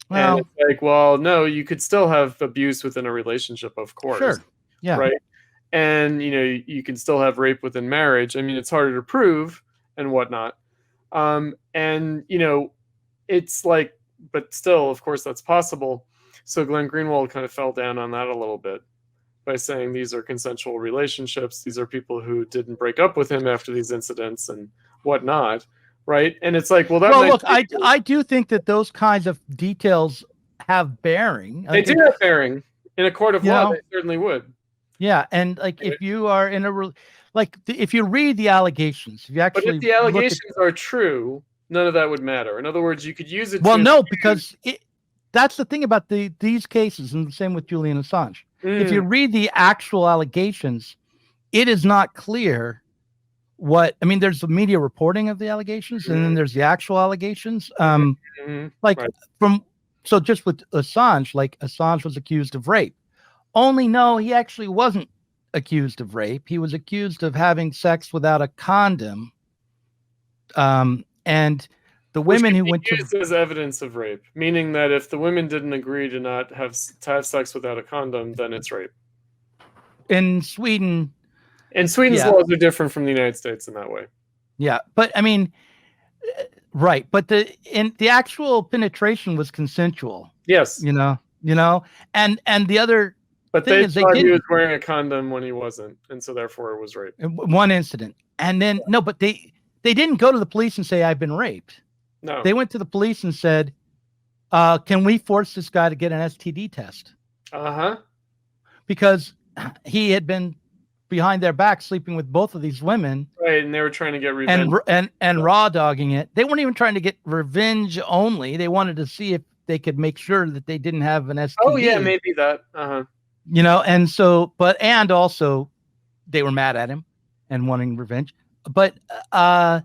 Well, and it's like, well, no, you could still have abuse within a relationship, of course. Sure. Yeah. Right. And, you can still have rape within marriage. I mean, it's harder to prove and whatnot. And, it's like, but still, of course, that's possible. So Glenn Greenwald kind of fell down on that a little bit by saying these are consensual relationships. These are people who didn't break up with him after these incidents and whatnot. Right. And it's like, well, look, I do think that those kinds of details have bearing. They do have bearing in a court of law. They certainly would. Yeah. And like, if you are in if you read the allegations, if you actually, but if the allegations are true, none of that would matter. In other words, you could use it. Well, no, because that's the thing about these cases, and the same with Julian Assange. If you read the actual allegations, it is not clear there's the media reporting of the allegations, and then there's the actual allegations. Just with Assange, like Assange was accused of rape. Only no, he actually wasn't accused of rape. He was accused of having sex without a condom. And the women who went to used as evidence of rape, meaning that if the women didn't agree to not have sex without a condom, then it's rape. In Sweden. And Sweden's laws are different from the United States in that way. Yeah, but I mean, right. But the actual penetration was consensual. Yes. And the other but thing is he was wearing a condom when he wasn't, and so therefore it was rape. One incident. And then but they didn't go to the police and say I've been raped. No. They went to the police and said, can we force this guy to get an STD test? Because he had been behind their back sleeping with both of these women, right? And they were trying to get revenge and raw dogging it. They weren't even trying to get revenge only. They wanted to see if they could make sure that they didn't have an STD. Oh yeah, maybe that. You know, and so, and also they were mad at him and wanting revenge. But yeah,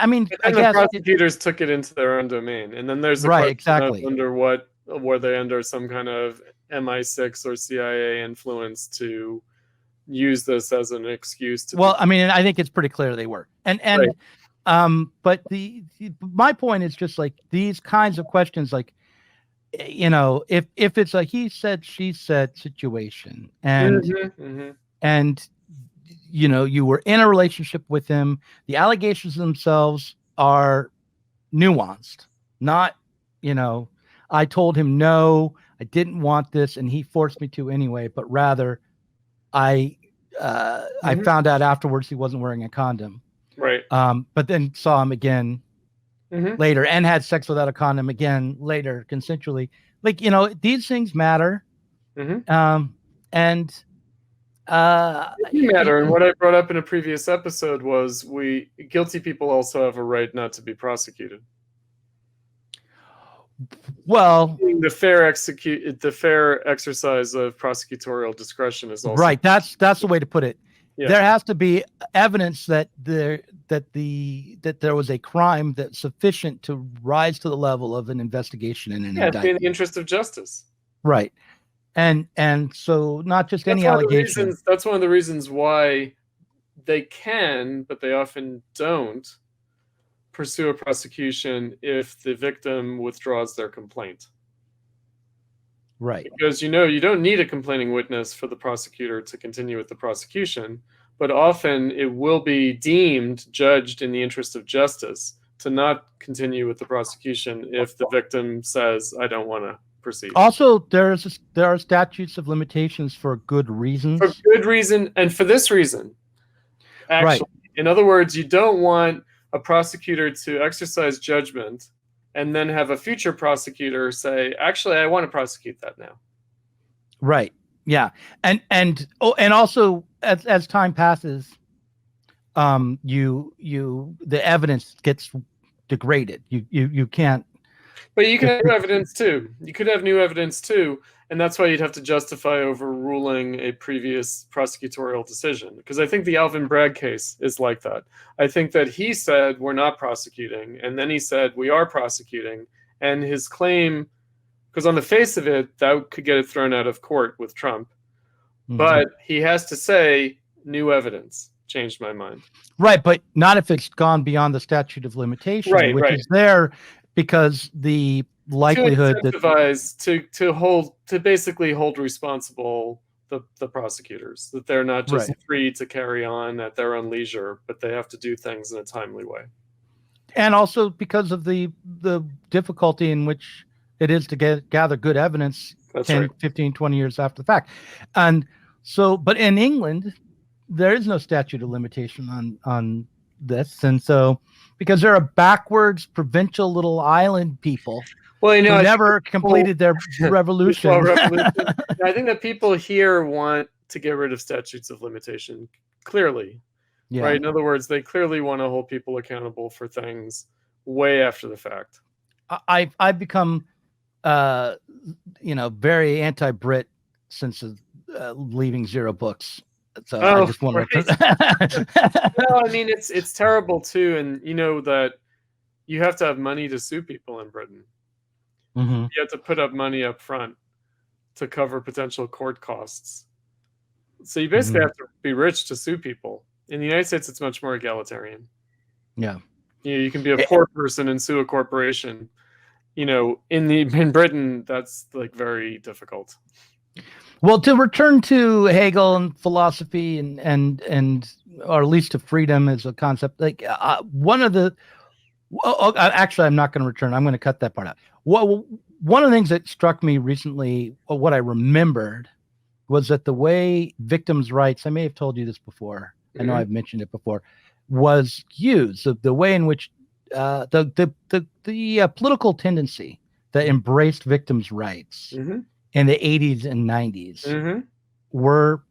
I mean, I the guess prosecutors took it into their own domain, and then there's a right, question exactly. of under what were they under some kind of MI6 or CIA influence to use this as an excuse to. Well, I mean, I think it's pretty clear they were, and right. But my point is just like these kinds of questions, like, you know, if it's a he said she said situation, and and you know, you were in a relationship with him, the allegations themselves are nuanced, not, you know, I told him no, I didn't want this and he forced me to anyway, but rather I found out afterwards he wasn't wearing a condom, right? But then saw him again later and had sex without a condom again later consensually. Like, you know, these things matter. And matter. And what I brought up in a previous episode was guilty people also have a right not to be prosecuted. Well, the fair exercise of prosecutorial discretion is also right. That's the way to put it. Yeah. There has to be evidence that there was a crime that's sufficient to rise to the level of an investigation and an indictment. In the interest of justice. Right. And so not just any allegation. That's one of the reasons why they can, but they often don't, pursue a prosecution if the victim withdraws their complaint. Right. Because, you know, you don't need a complaining witness for the prosecutor to continue with the prosecution, but often it will be judged in the interest of justice to not continue with the prosecution if the victim says, I don't want to proceed. Also, there are statutes of limitations for good reasons. For good reason, and for this reason. Actually, right. In other words, you don't want a prosecutor to exercise judgment and then have a future prosecutor say, actually, I want to prosecute that now. Right. Yeah. And also as time passes, the evidence gets degraded. You can't. But you can have new evidence too. You could have new evidence too. And that's why you'd have to justify overruling a previous prosecutorial decision. Because I think the Alvin Bragg case is like that. I think that he said, we're not prosecuting. And then he said, we are prosecuting. And his claim, because on the face of it, that could get it thrown out of court with Trump. But he has to say, new evidence changed my mind. Right, but not if it's gone beyond the statute of limitation, which is there because the likelihood to basically hold responsible the prosecutors, that they're not just free to carry on at their own leisure, but they have to do things in a timely way. And also because of the difficulty in which it is to gather good evidence 10, 15, 20 years after the fact. And so, but in England, there is no statute of limitation on this. And so, because they're a backwards provincial little island people who never completed their revolution. I think that people here want to get rid of statutes of limitation, clearly. Yeah. Right? In other words, they clearly want to hold people accountable for things way after the fact. I've become very anti-Brit since leaving Zero Books. So I just want to. No, I mean it's terrible too, and you know that you have to have money to sue people in Britain. You have to put up money up front to cover potential court costs. So you basically have to be rich to sue people. In the United States, it's much more egalitarian. Yeah, you can be a poor person and sue a corporation. You know, in Britain, that's like very difficult. Well, to return to Hegel and philosophy and or at least to freedom as a concept, like one of the actually, I'm not going to return. I'm going to cut that part out. One of the things that struck me recently, or what I remembered, was that the way victims' rights, I may have told you this before, I know I've mentioned it before, was used. The way in which the political tendency that embraced victims' rights in the 80s and 90s were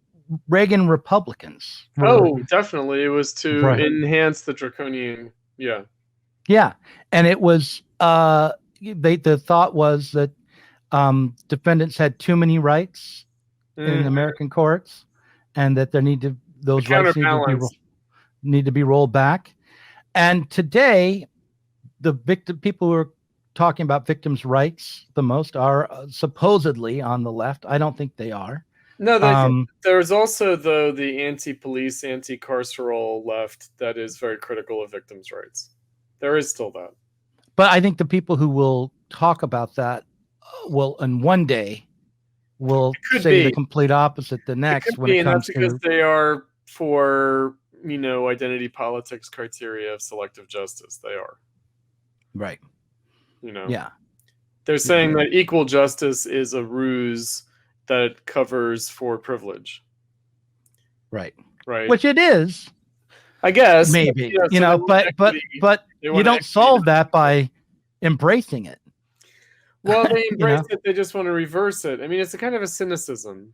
Reagan Republicans. Definitely. It was to enhance the draconian. Yeah. And it was the thought was that defendants had too many rights in American courts, and that those rights need to be rolled back. And today, the people who are talking about victims' rights the most are supposedly on the left. I don't think they are. No, there's also, though, the anti-police, anti-carceral left that is very critical of victims' rights. There is still that. But I think the people who will talk about that will, in one day, will say the complete opposite the next when it comes to... because they are for, identity politics criteria of selective justice. They are. Right. Yeah. They're saying that equal justice is a ruse that covers for privilege. Right. Right. Which it is. I guess. Maybe. But you don't solve that by embracing it. Well, they embrace it. They just want to reverse it. I mean, it's a kind of a cynicism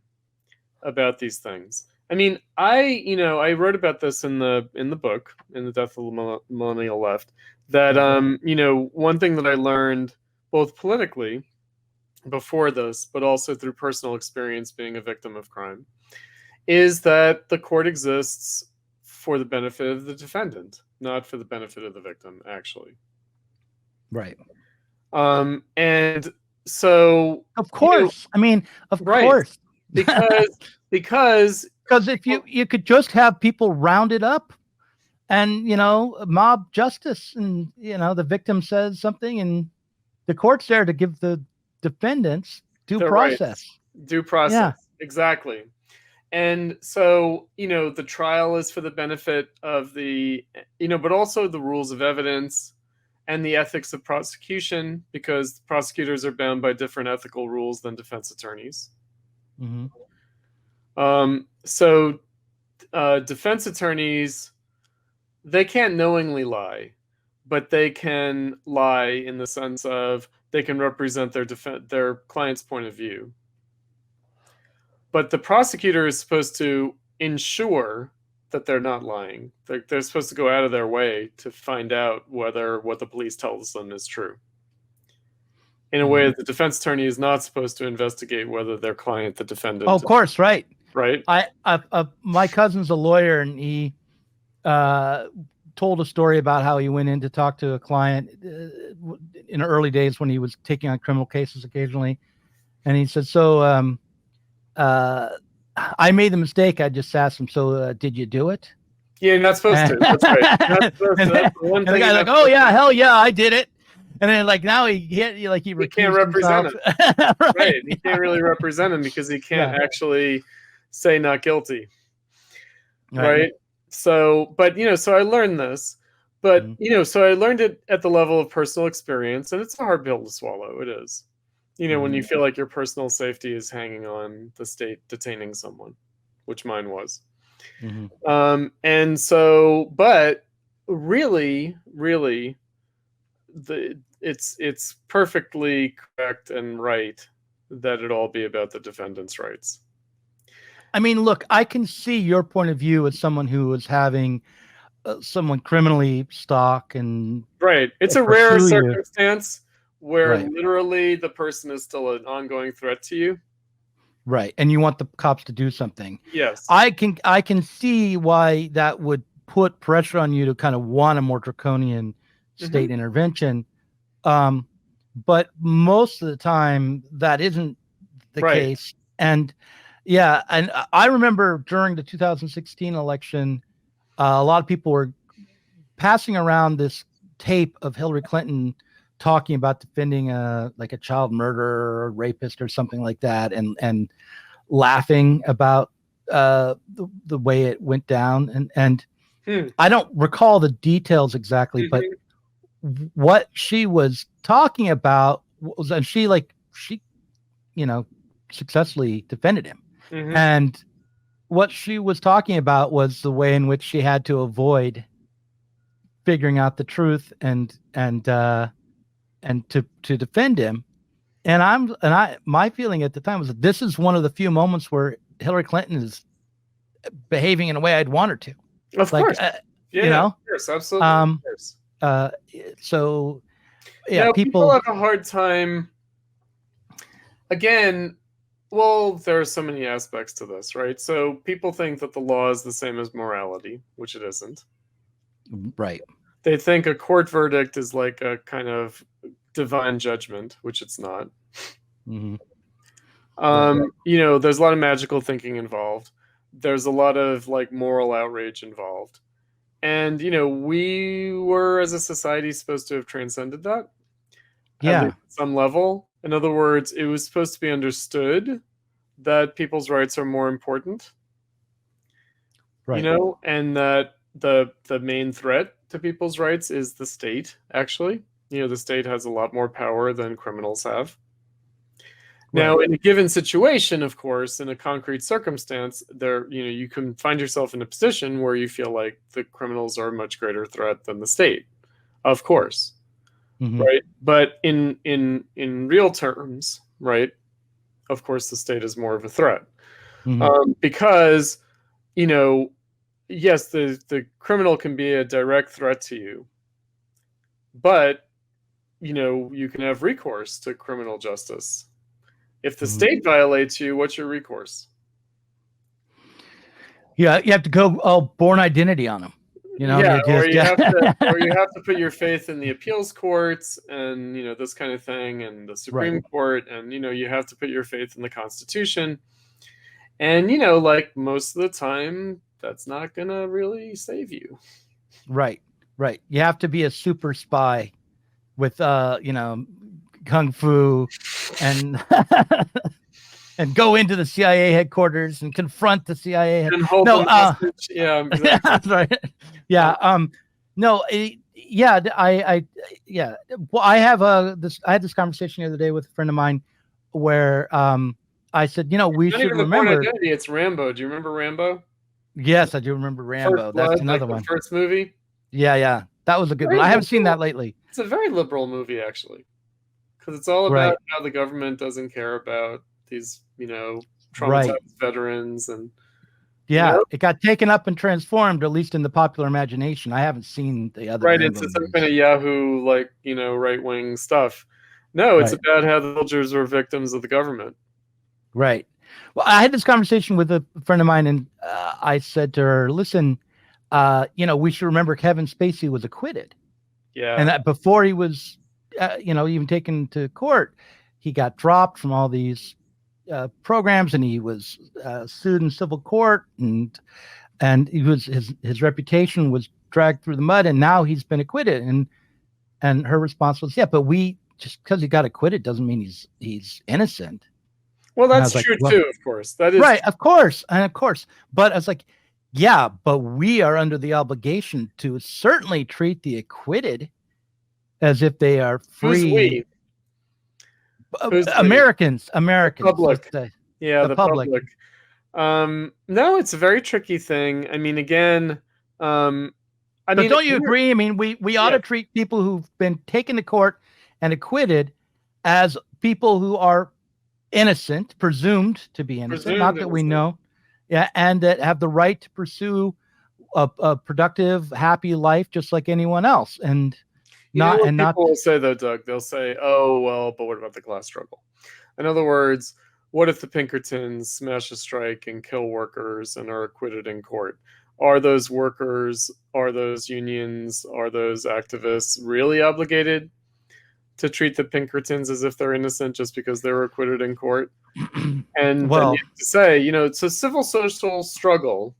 about these things. I mean, I wrote about this in the book, in The Death of the Millennial Left, that one thing that I learned both politically before this, but also through personal experience being a victim of crime, is that the court exists for the benefit of the defendant, not for the benefit of the victim, actually. Right. And so, of course, of course, because if you could just have people rounded up and, mob justice, and, the victim says something and the court's there to give the defendants due process. Due process. Yeah. Exactly. And so, the trial is for the benefit of the, but also the rules of evidence and the ethics of prosecution, because prosecutors are bound by different ethical rules than defense attorneys. Mm-hmm. So defense attorneys, they can't knowingly lie, but they can lie in the sense of they can represent their client's point of view. But the prosecutor is supposed to ensure that they're not lying. They're supposed to go out of their way to find out whether what the police tells them is true. In a way that the defense attorney is not supposed to investigate whether their client, the defendant... Oh, of course, right. Right? My cousin's a lawyer, and he told a story about how he went in to talk to a client in the early days when he was taking on criminal cases occasionally. And he said, I made the mistake. I just asked him, did you do it? Yeah, you're not supposed to. That's right. That's the one thing. The guy's like, oh, yeah, hell yeah, I did it. And then, now he can't represent him. Right. He can't really represent him because he can't actually say not guilty. Right. So, but, so I learned this. But, so I learned it at the level of personal experience, and it's a hard pill to swallow. It is. When you feel like your personal safety is hanging on the state detaining someone, which mine was. Mm-hmm. And so, but really, it's perfectly correct and right that it all be about the defendant's rights. Look, I can see your point of view as someone who was having someone criminally stalk and... Right. It's a rare circumstance where literally the person is still an ongoing threat to you. Right. And you want the cops to do something. Yes. I can see why that would put pressure on you to kind of want a more draconian state intervention. But most of the time that isn't the case. And and I remember during the 2016 election, a lot of people were passing around this tape of Hillary Clinton talking about defending a child murderer or rapist or something like that, and laughing about the way it went down. And I don't recall the details exactly, but what she was talking about was, and she successfully defended him. And what she was talking about was the way in which she had to avoid figuring out the truth and to defend him. And my feeling at the time was that this is one of the few moments where Hillary Clinton is behaving in a way I'd want her to. Of course. Of course, absolutely. So Yeah, now, people people. have a hard time. Again, well, there are so many aspects to this, right? So people think that the law is the same as morality, which it isn't. Right. They think a court verdict is like a kind of divine judgment, which it's not. Mm-hmm. You know, there's a lot of magical thinking involved. There's a lot of like moral outrage involved. And, you know, we were as a society supposed to have transcended that at Yeah. least at some level. In other words, it was supposed to be understood that people's rights are more important, Right. you know, and that the main threat to people's rights is the state, actually. You know, the state has a lot more power than criminals have. Now, in a given situation, of course, in a concrete circumstance, there, you know, you can find yourself in a position where you feel like the criminals are a much greater threat than the state, of course, right? But in real terms, right? Of course, the state is more of a threat because, you know, yes, the criminal can be a direct threat to you, but you know, you can have recourse to criminal justice. If the state violates you, what's your recourse? Yeah, you have to go born identity on them. You know, Yeah, or you have to put your faith in the appeals courts and, you know, this kind of thing, and the Supreme Court, and, you know, you have to put your faith in the Constitution. And, you know, like most of the time, that's not gonna really save you. Right. You have to be a super spy with you know, kung fu and and go into the CIA headquarters and confront the CIA And hold them hostage. Yeah, exactly. Yeah, that's right. Yeah. No. Yeah. Yeah. Well, I had this conversation the other day with a friend of mine where I said, you know, we Not should even the Born remember. Identity, it's Rambo. Do you remember Rambo? Yes, I do remember Rambo. First Blood, That's another like one. the first movie. Yeah. That was a good one. I haven't seen that lately. It's a very liberal movie, actually, because it's all about how the government doesn't care about these, you know, traumatized veterans, and yeah, you know? it got taken up and transformed, at least in the popular imagination. I haven't seen the other into some kind of Yahoo, like, you know, right wing stuff. No, it's about how the soldiers were victims of the government. Right. Well, I had this conversation with a friend of mine, and I said to her, "Listen, you know, we should remember Kevin Spacey was acquitted. Yeah. And that before he was, you know, even taken to court, he got dropped from all these programs, and he was sued in civil court, and he was his reputation was dragged through the mud, and now he's been acquitted." And her response was, "Yeah, but we just because he got acquitted doesn't mean he's innocent." Well, that's true too, of course. That is right, of course. But I was like, yeah, but we are under the obligation to certainly treat the acquitted as if they are free. Who's we? Americans. The public. Yeah, the public. No, it's a very tricky thing. I mean, again, don't you agree? I mean, we ought to treat people who've been taken to court and acquitted as people who are innocent, presumed to be innocent, not that we know. Yeah, and that have the right to pursue a productive, happy life just like anyone else. And people will say though, Doug, they'll say, "Oh, well, but what about the class struggle?" In other words, what if the Pinkertons smash a strike and kill workers and are acquitted in court? Are those workers, are those unions, are those activists really obligated to treat the Pinkertons as if they're innocent just because they were acquitted in court? And then you have to say, you know, it's a civil social struggle.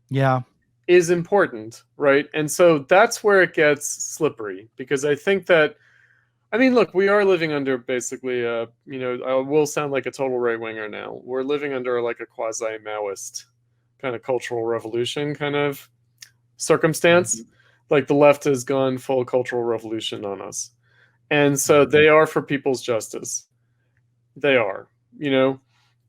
Yeah. Is important, right? And so that's where it gets slippery, because I think that, I mean, look, we are living under basically you know, I will sound like a total right-winger now. We're living under like a quasi-Maoist kind of cultural revolution kind of circumstance. Like the left has gone full cultural revolution on us. And so they are for people's justice. They are, you know,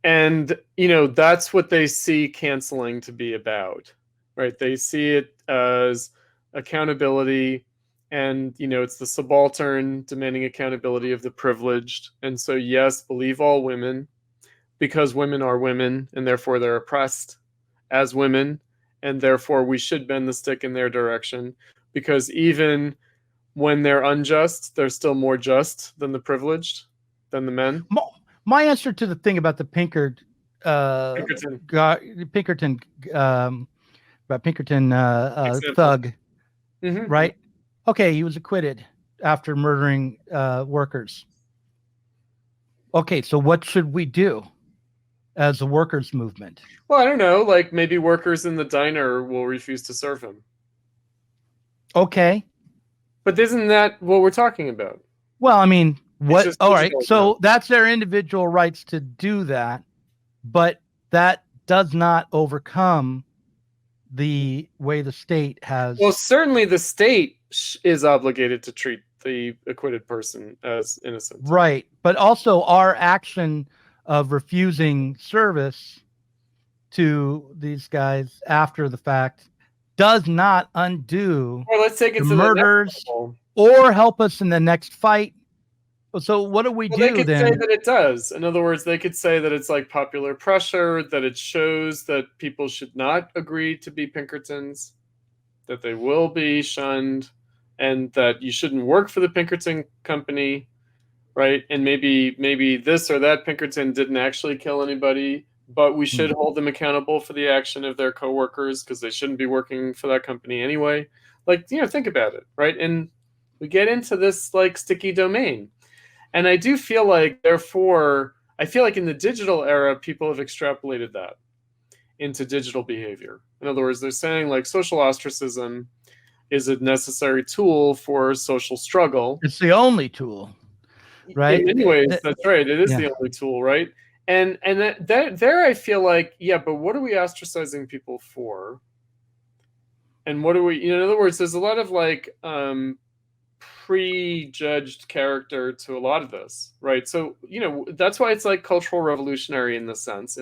and, you know, that's what they see canceling to be about, right? They see it as accountability, and, you know, it's the subaltern demanding accountability of the privileged. And so, yes, believe all women, because women are women, and therefore they're oppressed as women, and therefore we should bend the stick in their direction, because even when they're unjust, they're still more just than the privileged, than the men. My answer to the thing about the Pinkerton, thug, right? Okay, he was acquitted after murdering workers. Okay, so what should we do as a workers' movement? Well, I don't know. Like maybe workers in the diner will refuse to serve him. Okay. But isn't that what we're talking about? Well, I mean, what? All right. So now. that's their individual rights to do that, but that does not overcome the way the state has. Well, certainly the state is obligated to treat the acquitted person as innocent. Right. But also our action of refusing service to these guys after the fact does not undo let's take it the to murders the next level. Or help us in the next fight. So what do we do they could then? say that it does. In other words, they could say that it's like popular pressure, that it shows that people should not agree to be Pinkertons, that they will be shunned, and that you shouldn't work for the Pinkerton company, right? And maybe this or that Pinkerton didn't actually kill anybody, but we should hold them accountable for the action of their coworkers because they shouldn't be working for that company anyway. Like, think about it, right? And we get into this like sticky domain. And I do feel like, therefore, I feel like in the digital era, people have extrapolated that into digital behavior. In other words, they're saying like social ostracism is a necessary tool for social struggle. It's the only tool, right? In many ways, that's right. It is the only tool, right? And there I feel like, but what are we ostracizing people for? And what are we, in other words, there's a lot of like prejudged character to a lot of this, right? So, that's why it's like cultural revolutionary in the sense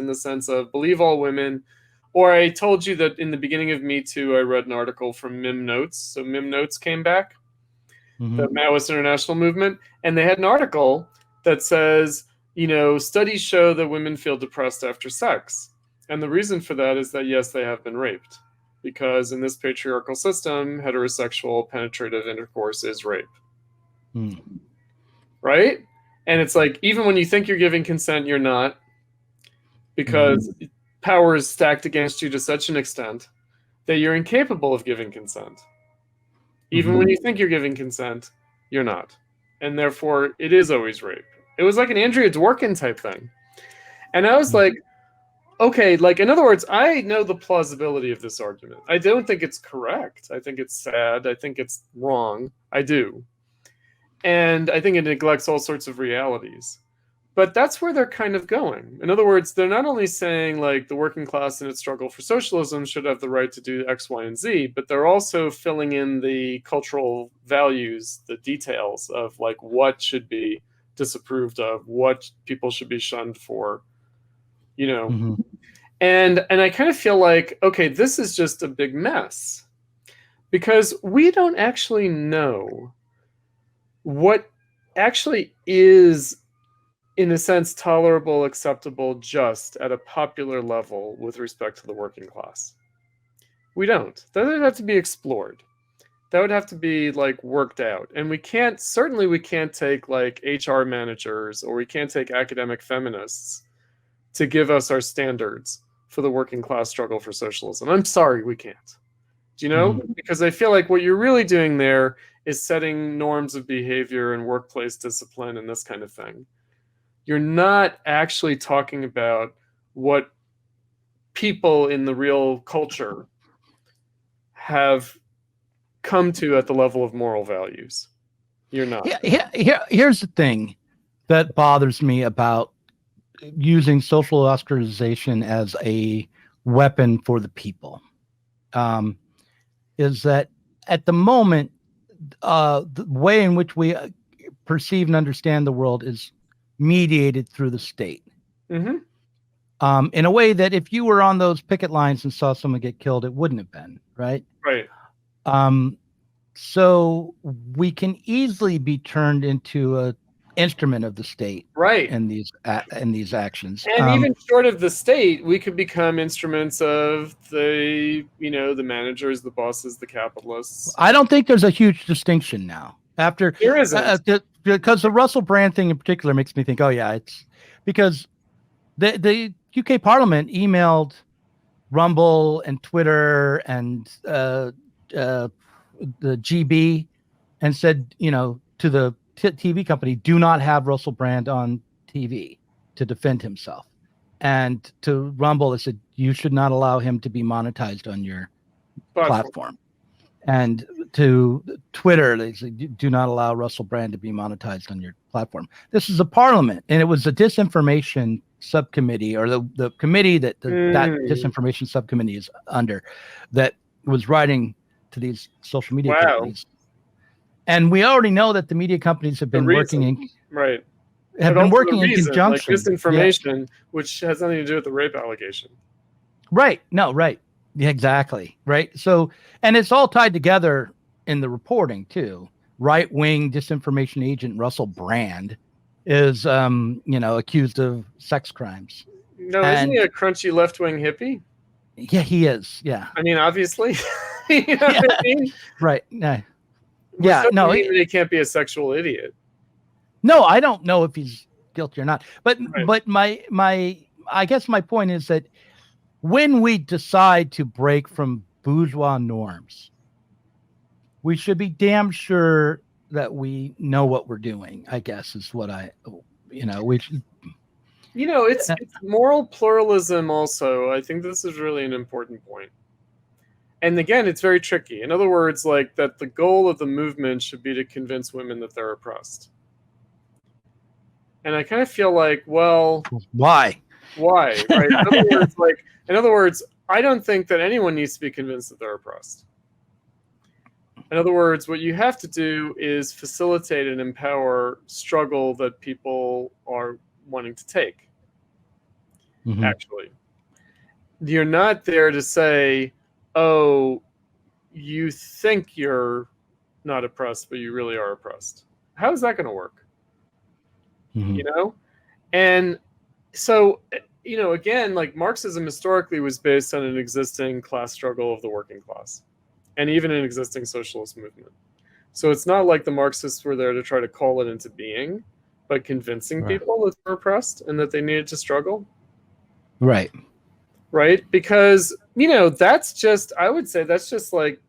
of believe all women. Or I told you that in the beginning of Me Too, I read an article from Mim Notes. So Mim Notes came back, the Maoist International Movement, and they had an article that says, studies show that women feel depressed after sex. And the reason for that is that, yes, they have been raped. Because in this patriarchal system, heterosexual penetrative intercourse is rape. Right? And it's like, even when you think you're giving consent, you're not. Because power is stacked against you to such an extent that you're incapable of giving consent. Even when you think you're giving consent, you're not. And therefore, it is always rape. It was like an Andrea Dworkin type thing. And I was like, okay, like, in other words, I know the plausibility of this argument. I don't think it's correct. I think it's sad. I think it's wrong. I do. And I think it neglects all sorts of realities. But that's where they're kind of going. In other words, they're not only saying, like, the working class in its struggle for socialism should have the right to do X, Y, and Z, but they're also filling in the cultural values, the details of, like, what should be disapproved of, what people should be shunned for. And I kind of feel like, okay, this is just a big mess because we don't actually know what actually is, in a sense, tolerable, acceptable, just at a popular level with respect to the working class. We don't. That would have to be explored. That would have to be like worked out. And we can't take like HR managers, or we can't take academic feminists to give us our standards for the working class struggle for socialism. I'm sorry, we can't. Do you know? Because I feel like what you're really doing there is setting norms of behavior and workplace discipline and this kind of thing. You're not actually talking about what people in the real culture have come to at the level of moral values. You're not. Here's the thing that bothers me about using social ostracization as a weapon for the people, is that at the moment, the way in which we perceive and understand the world is mediated through the state. In a way that if you were on those picket lines and saw someone get killed, it wouldn't have been, right? Right. So we can easily be turned into a instrument of the state, right, in these actions, and even short of the state, we could become instruments of the the managers, the bosses, the capitalists. I don't think there's a huge distinction now. After There isn't. Because the Russell Brand thing in particular makes me think, oh yeah, it's because the UK Parliament emailed Rumble and Twitter and the GB and said, to the TV company, do not have Russell Brand on TV to defend himself. And to Rumble, they said, you should not allow him to be monetized on your platform. And to Twitter, they said, do not allow Russell Brand to be monetized on your platform. This is a parliament, and it was a disinformation subcommittee, or the committee that that disinformation subcommittee is under, that was writing to these social media companies. And we already know that the media companies have been working in conjunction. Like disinformation, which has nothing to do with the rape allegation. Right. No, right. Yeah, exactly. Right. So, and it's all tied together in the reporting too. Right-wing disinformation agent Russell Brand is, accused of sex crimes. No, isn't he a crunchy left-wing hippie? Yeah, he is. Yeah. I mean, obviously. What I mean? Right. Yeah. No, he can't be a sexual idiot. No, I don't know if he's guilty or not. But my I guess my point is that when we decide to break from bourgeois norms, we should be damn sure that we know what we're doing, I guess, is what it's moral pluralism also. I think this is really an important point. And again, it's very tricky. In other words, like that the goal of the movement should be to convince women that they're oppressed. And I kind of feel like, well, why? Right? In other words, I don't think that anyone needs to be convinced that they're oppressed. In other words, what you have to do is facilitate and empower struggle that people are wanting to take. Mm-hmm. Actually, you're not there to say, oh, you think you're not oppressed, but you really are oppressed. How is that going to work? Mm-hmm. And so, again, like Marxism historically was based on an existing class struggle of the working class and even an existing socialist movement. So it's not like the Marxists were there to try to call it into being, but convincing people that they're oppressed and that they needed to struggle. Right. Right? Because, that's just, I would say that's just like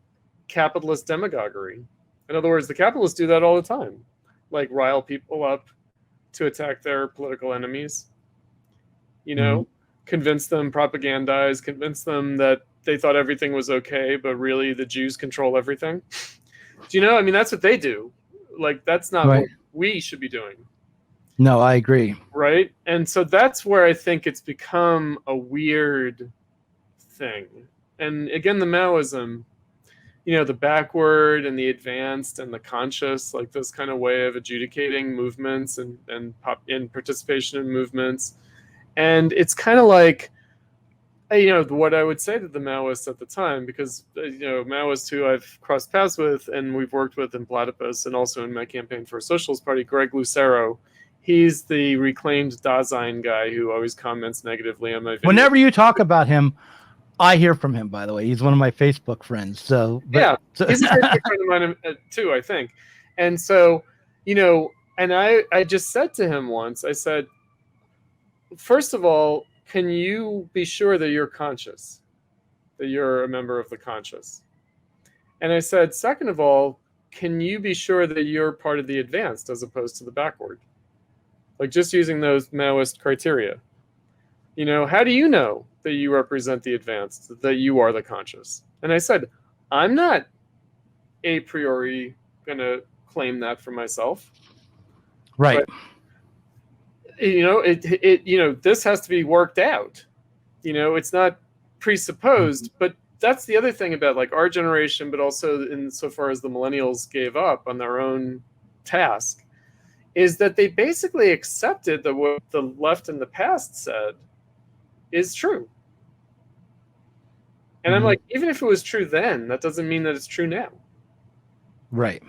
capitalist demagoguery. In other words, the capitalists do that all the time. Like rile people up to attack their political enemies. Convince them, propagandize, convince them that they thought everything was okay, but really the Jews control everything. Do that's what they do. Like, that's not what we should be doing. No, I agree. Right? And so that's where I think it's become a weird thing. And again, the Maoism, the backward and the advanced and the conscious, like this kind of way of adjudicating movements and participation in movements. And it's kind of like, what I would say to the Maoists at the time, because, Maoists who I've crossed paths with and we've worked with in Platypus and also in my campaign for a Socialist Party, Greg Lucero, he's the reclaimed Dasein guy who always comments negatively on my videos. Whenever you talk about him, I hear from him, by the way. He's one of my Facebook friends. He's a Facebook friend of mine too, I think. And so, and I just said to him once, I said, first of all, can you be sure that you're conscious, that you're a member of the conscious? And I said, second of all, can you be sure that you're part of the advanced as opposed to the backward? Like just using those Maoist criteria. How do you know that you represent the advanced, that you are the conscious? And I said, I'm not a priori going to claim that for myself. Right. But, this has to be worked out. It's not presupposed, but that's the other thing about like our generation, but also insofar as the millennials gave up on their own task, is that they basically accepted that what the left in the past said is true. And I'm like, even if it was true then, that doesn't mean that it's true now. Right.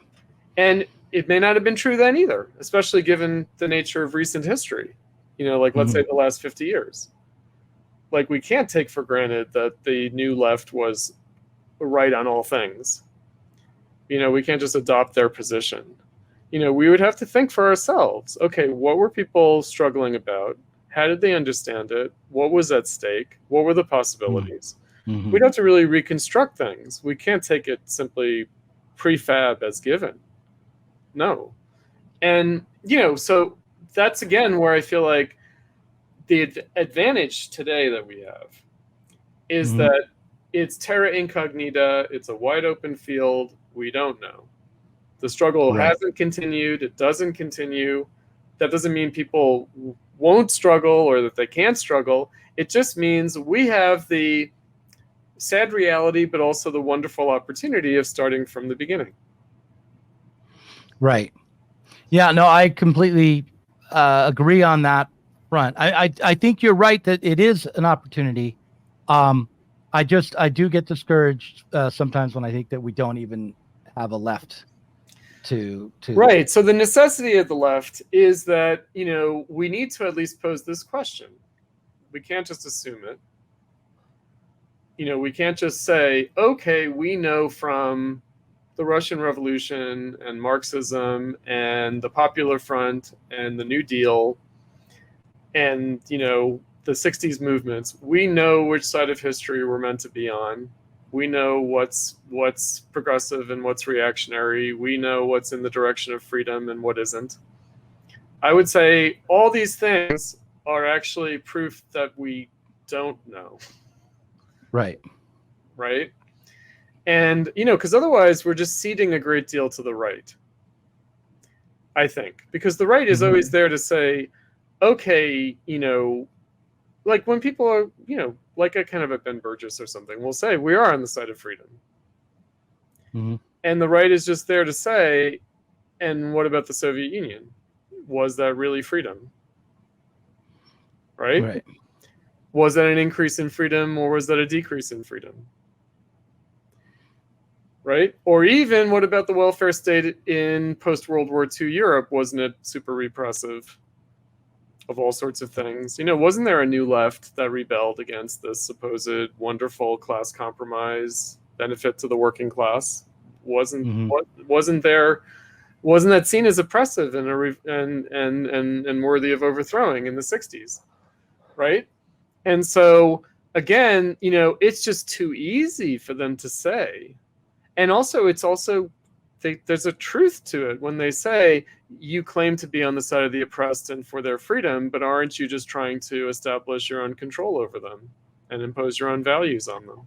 And it may not have been true then either, especially given the nature of recent history. Let's say the last 50 years. Like, we can't take for granted that the new left was right on all things. We can't just adopt their position. we would have to think for ourselves. Okay, what were people struggling about? How did they understand it? What was at stake? What were the possibilities? Mm-hmm. We'd have to really reconstruct things. We can't take it simply prefab as given. No. And, so that's again where I feel like the advantage today that we have is that it's terra incognita. It's a wide open field. We don't know. The struggle hasn't continued. It doesn't continue. That doesn't mean people won't struggle or that they can't struggle. It just means we have the sad reality, but also the wonderful opportunity of starting from the beginning. Right. Yeah, no, I completely agree on that front. I think you're right that it is an opportunity. I do get discouraged sometimes when I think that we don't even have a left to Right. So the necessity of the left is that, we need to at least pose this question. We can't just assume it. We can't just say, okay, we know from the Russian Revolution and Marxism and the Popular Front and the New Deal and, the 60s movements, we know which side of history we're meant to be on. We know what's progressive and what's reactionary. We know what's in the direction of freedom and what isn't. I would say all these things are actually proof that we don't know. Right. Right? And, because otherwise we're just ceding a great deal to the right, I think. Because the right is always there to say, okay, like when people are, like a kind of a Ben Burgess or something, will say, we are on the side of freedom. And the right is just there to say, and what about the Soviet Union? Was that really freedom? Right? Was that an increase in freedom or was that a decrease in freedom? Right? Or even, what about the welfare state in post-World War II Europe? Wasn't it super repressive of all sorts of things? Wasn't there a new left that rebelled against this supposed wonderful class compromise benefit to the working class? Wasn't that seen as oppressive and worthy of overthrowing in the 60s? Right? And so, again, it's just too easy for them to say. And also, there's a truth to it when they say, you claim to be on the side of the oppressed and for their freedom, but aren't you just trying to establish your own control over them and impose your own values on them?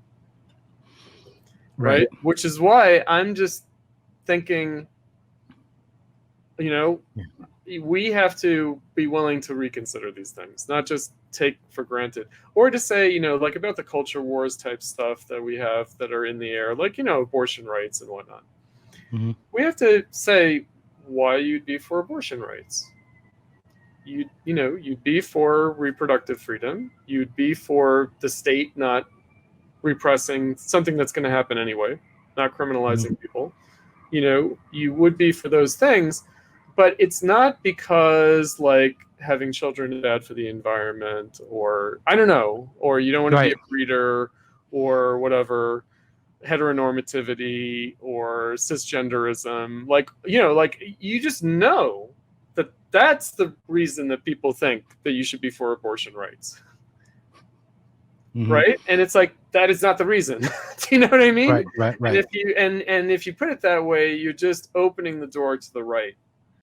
Right? Which is why I'm just thinking, we have to be willing to reconsider these things, not just take for granted, or to say, like about the culture wars type stuff that we have that are in the air, like, abortion rights and whatnot. We have to say why you'd be for abortion rights. You'd be for reproductive freedom. You'd be for the state not repressing something that's going to happen anyway, not criminalizing people. You would be for those things. But it's not because, like, having children is bad for the environment, or I don't know, or you don't want to be a breeder, or whatever, heteronormativity or cisgenderism. Like, you just know that that's the reason that people think that you should be for abortion rights. Right? And it's like, that is not the reason. Do you know what I mean? Right. And if you put it that way, you're just opening the door to the right.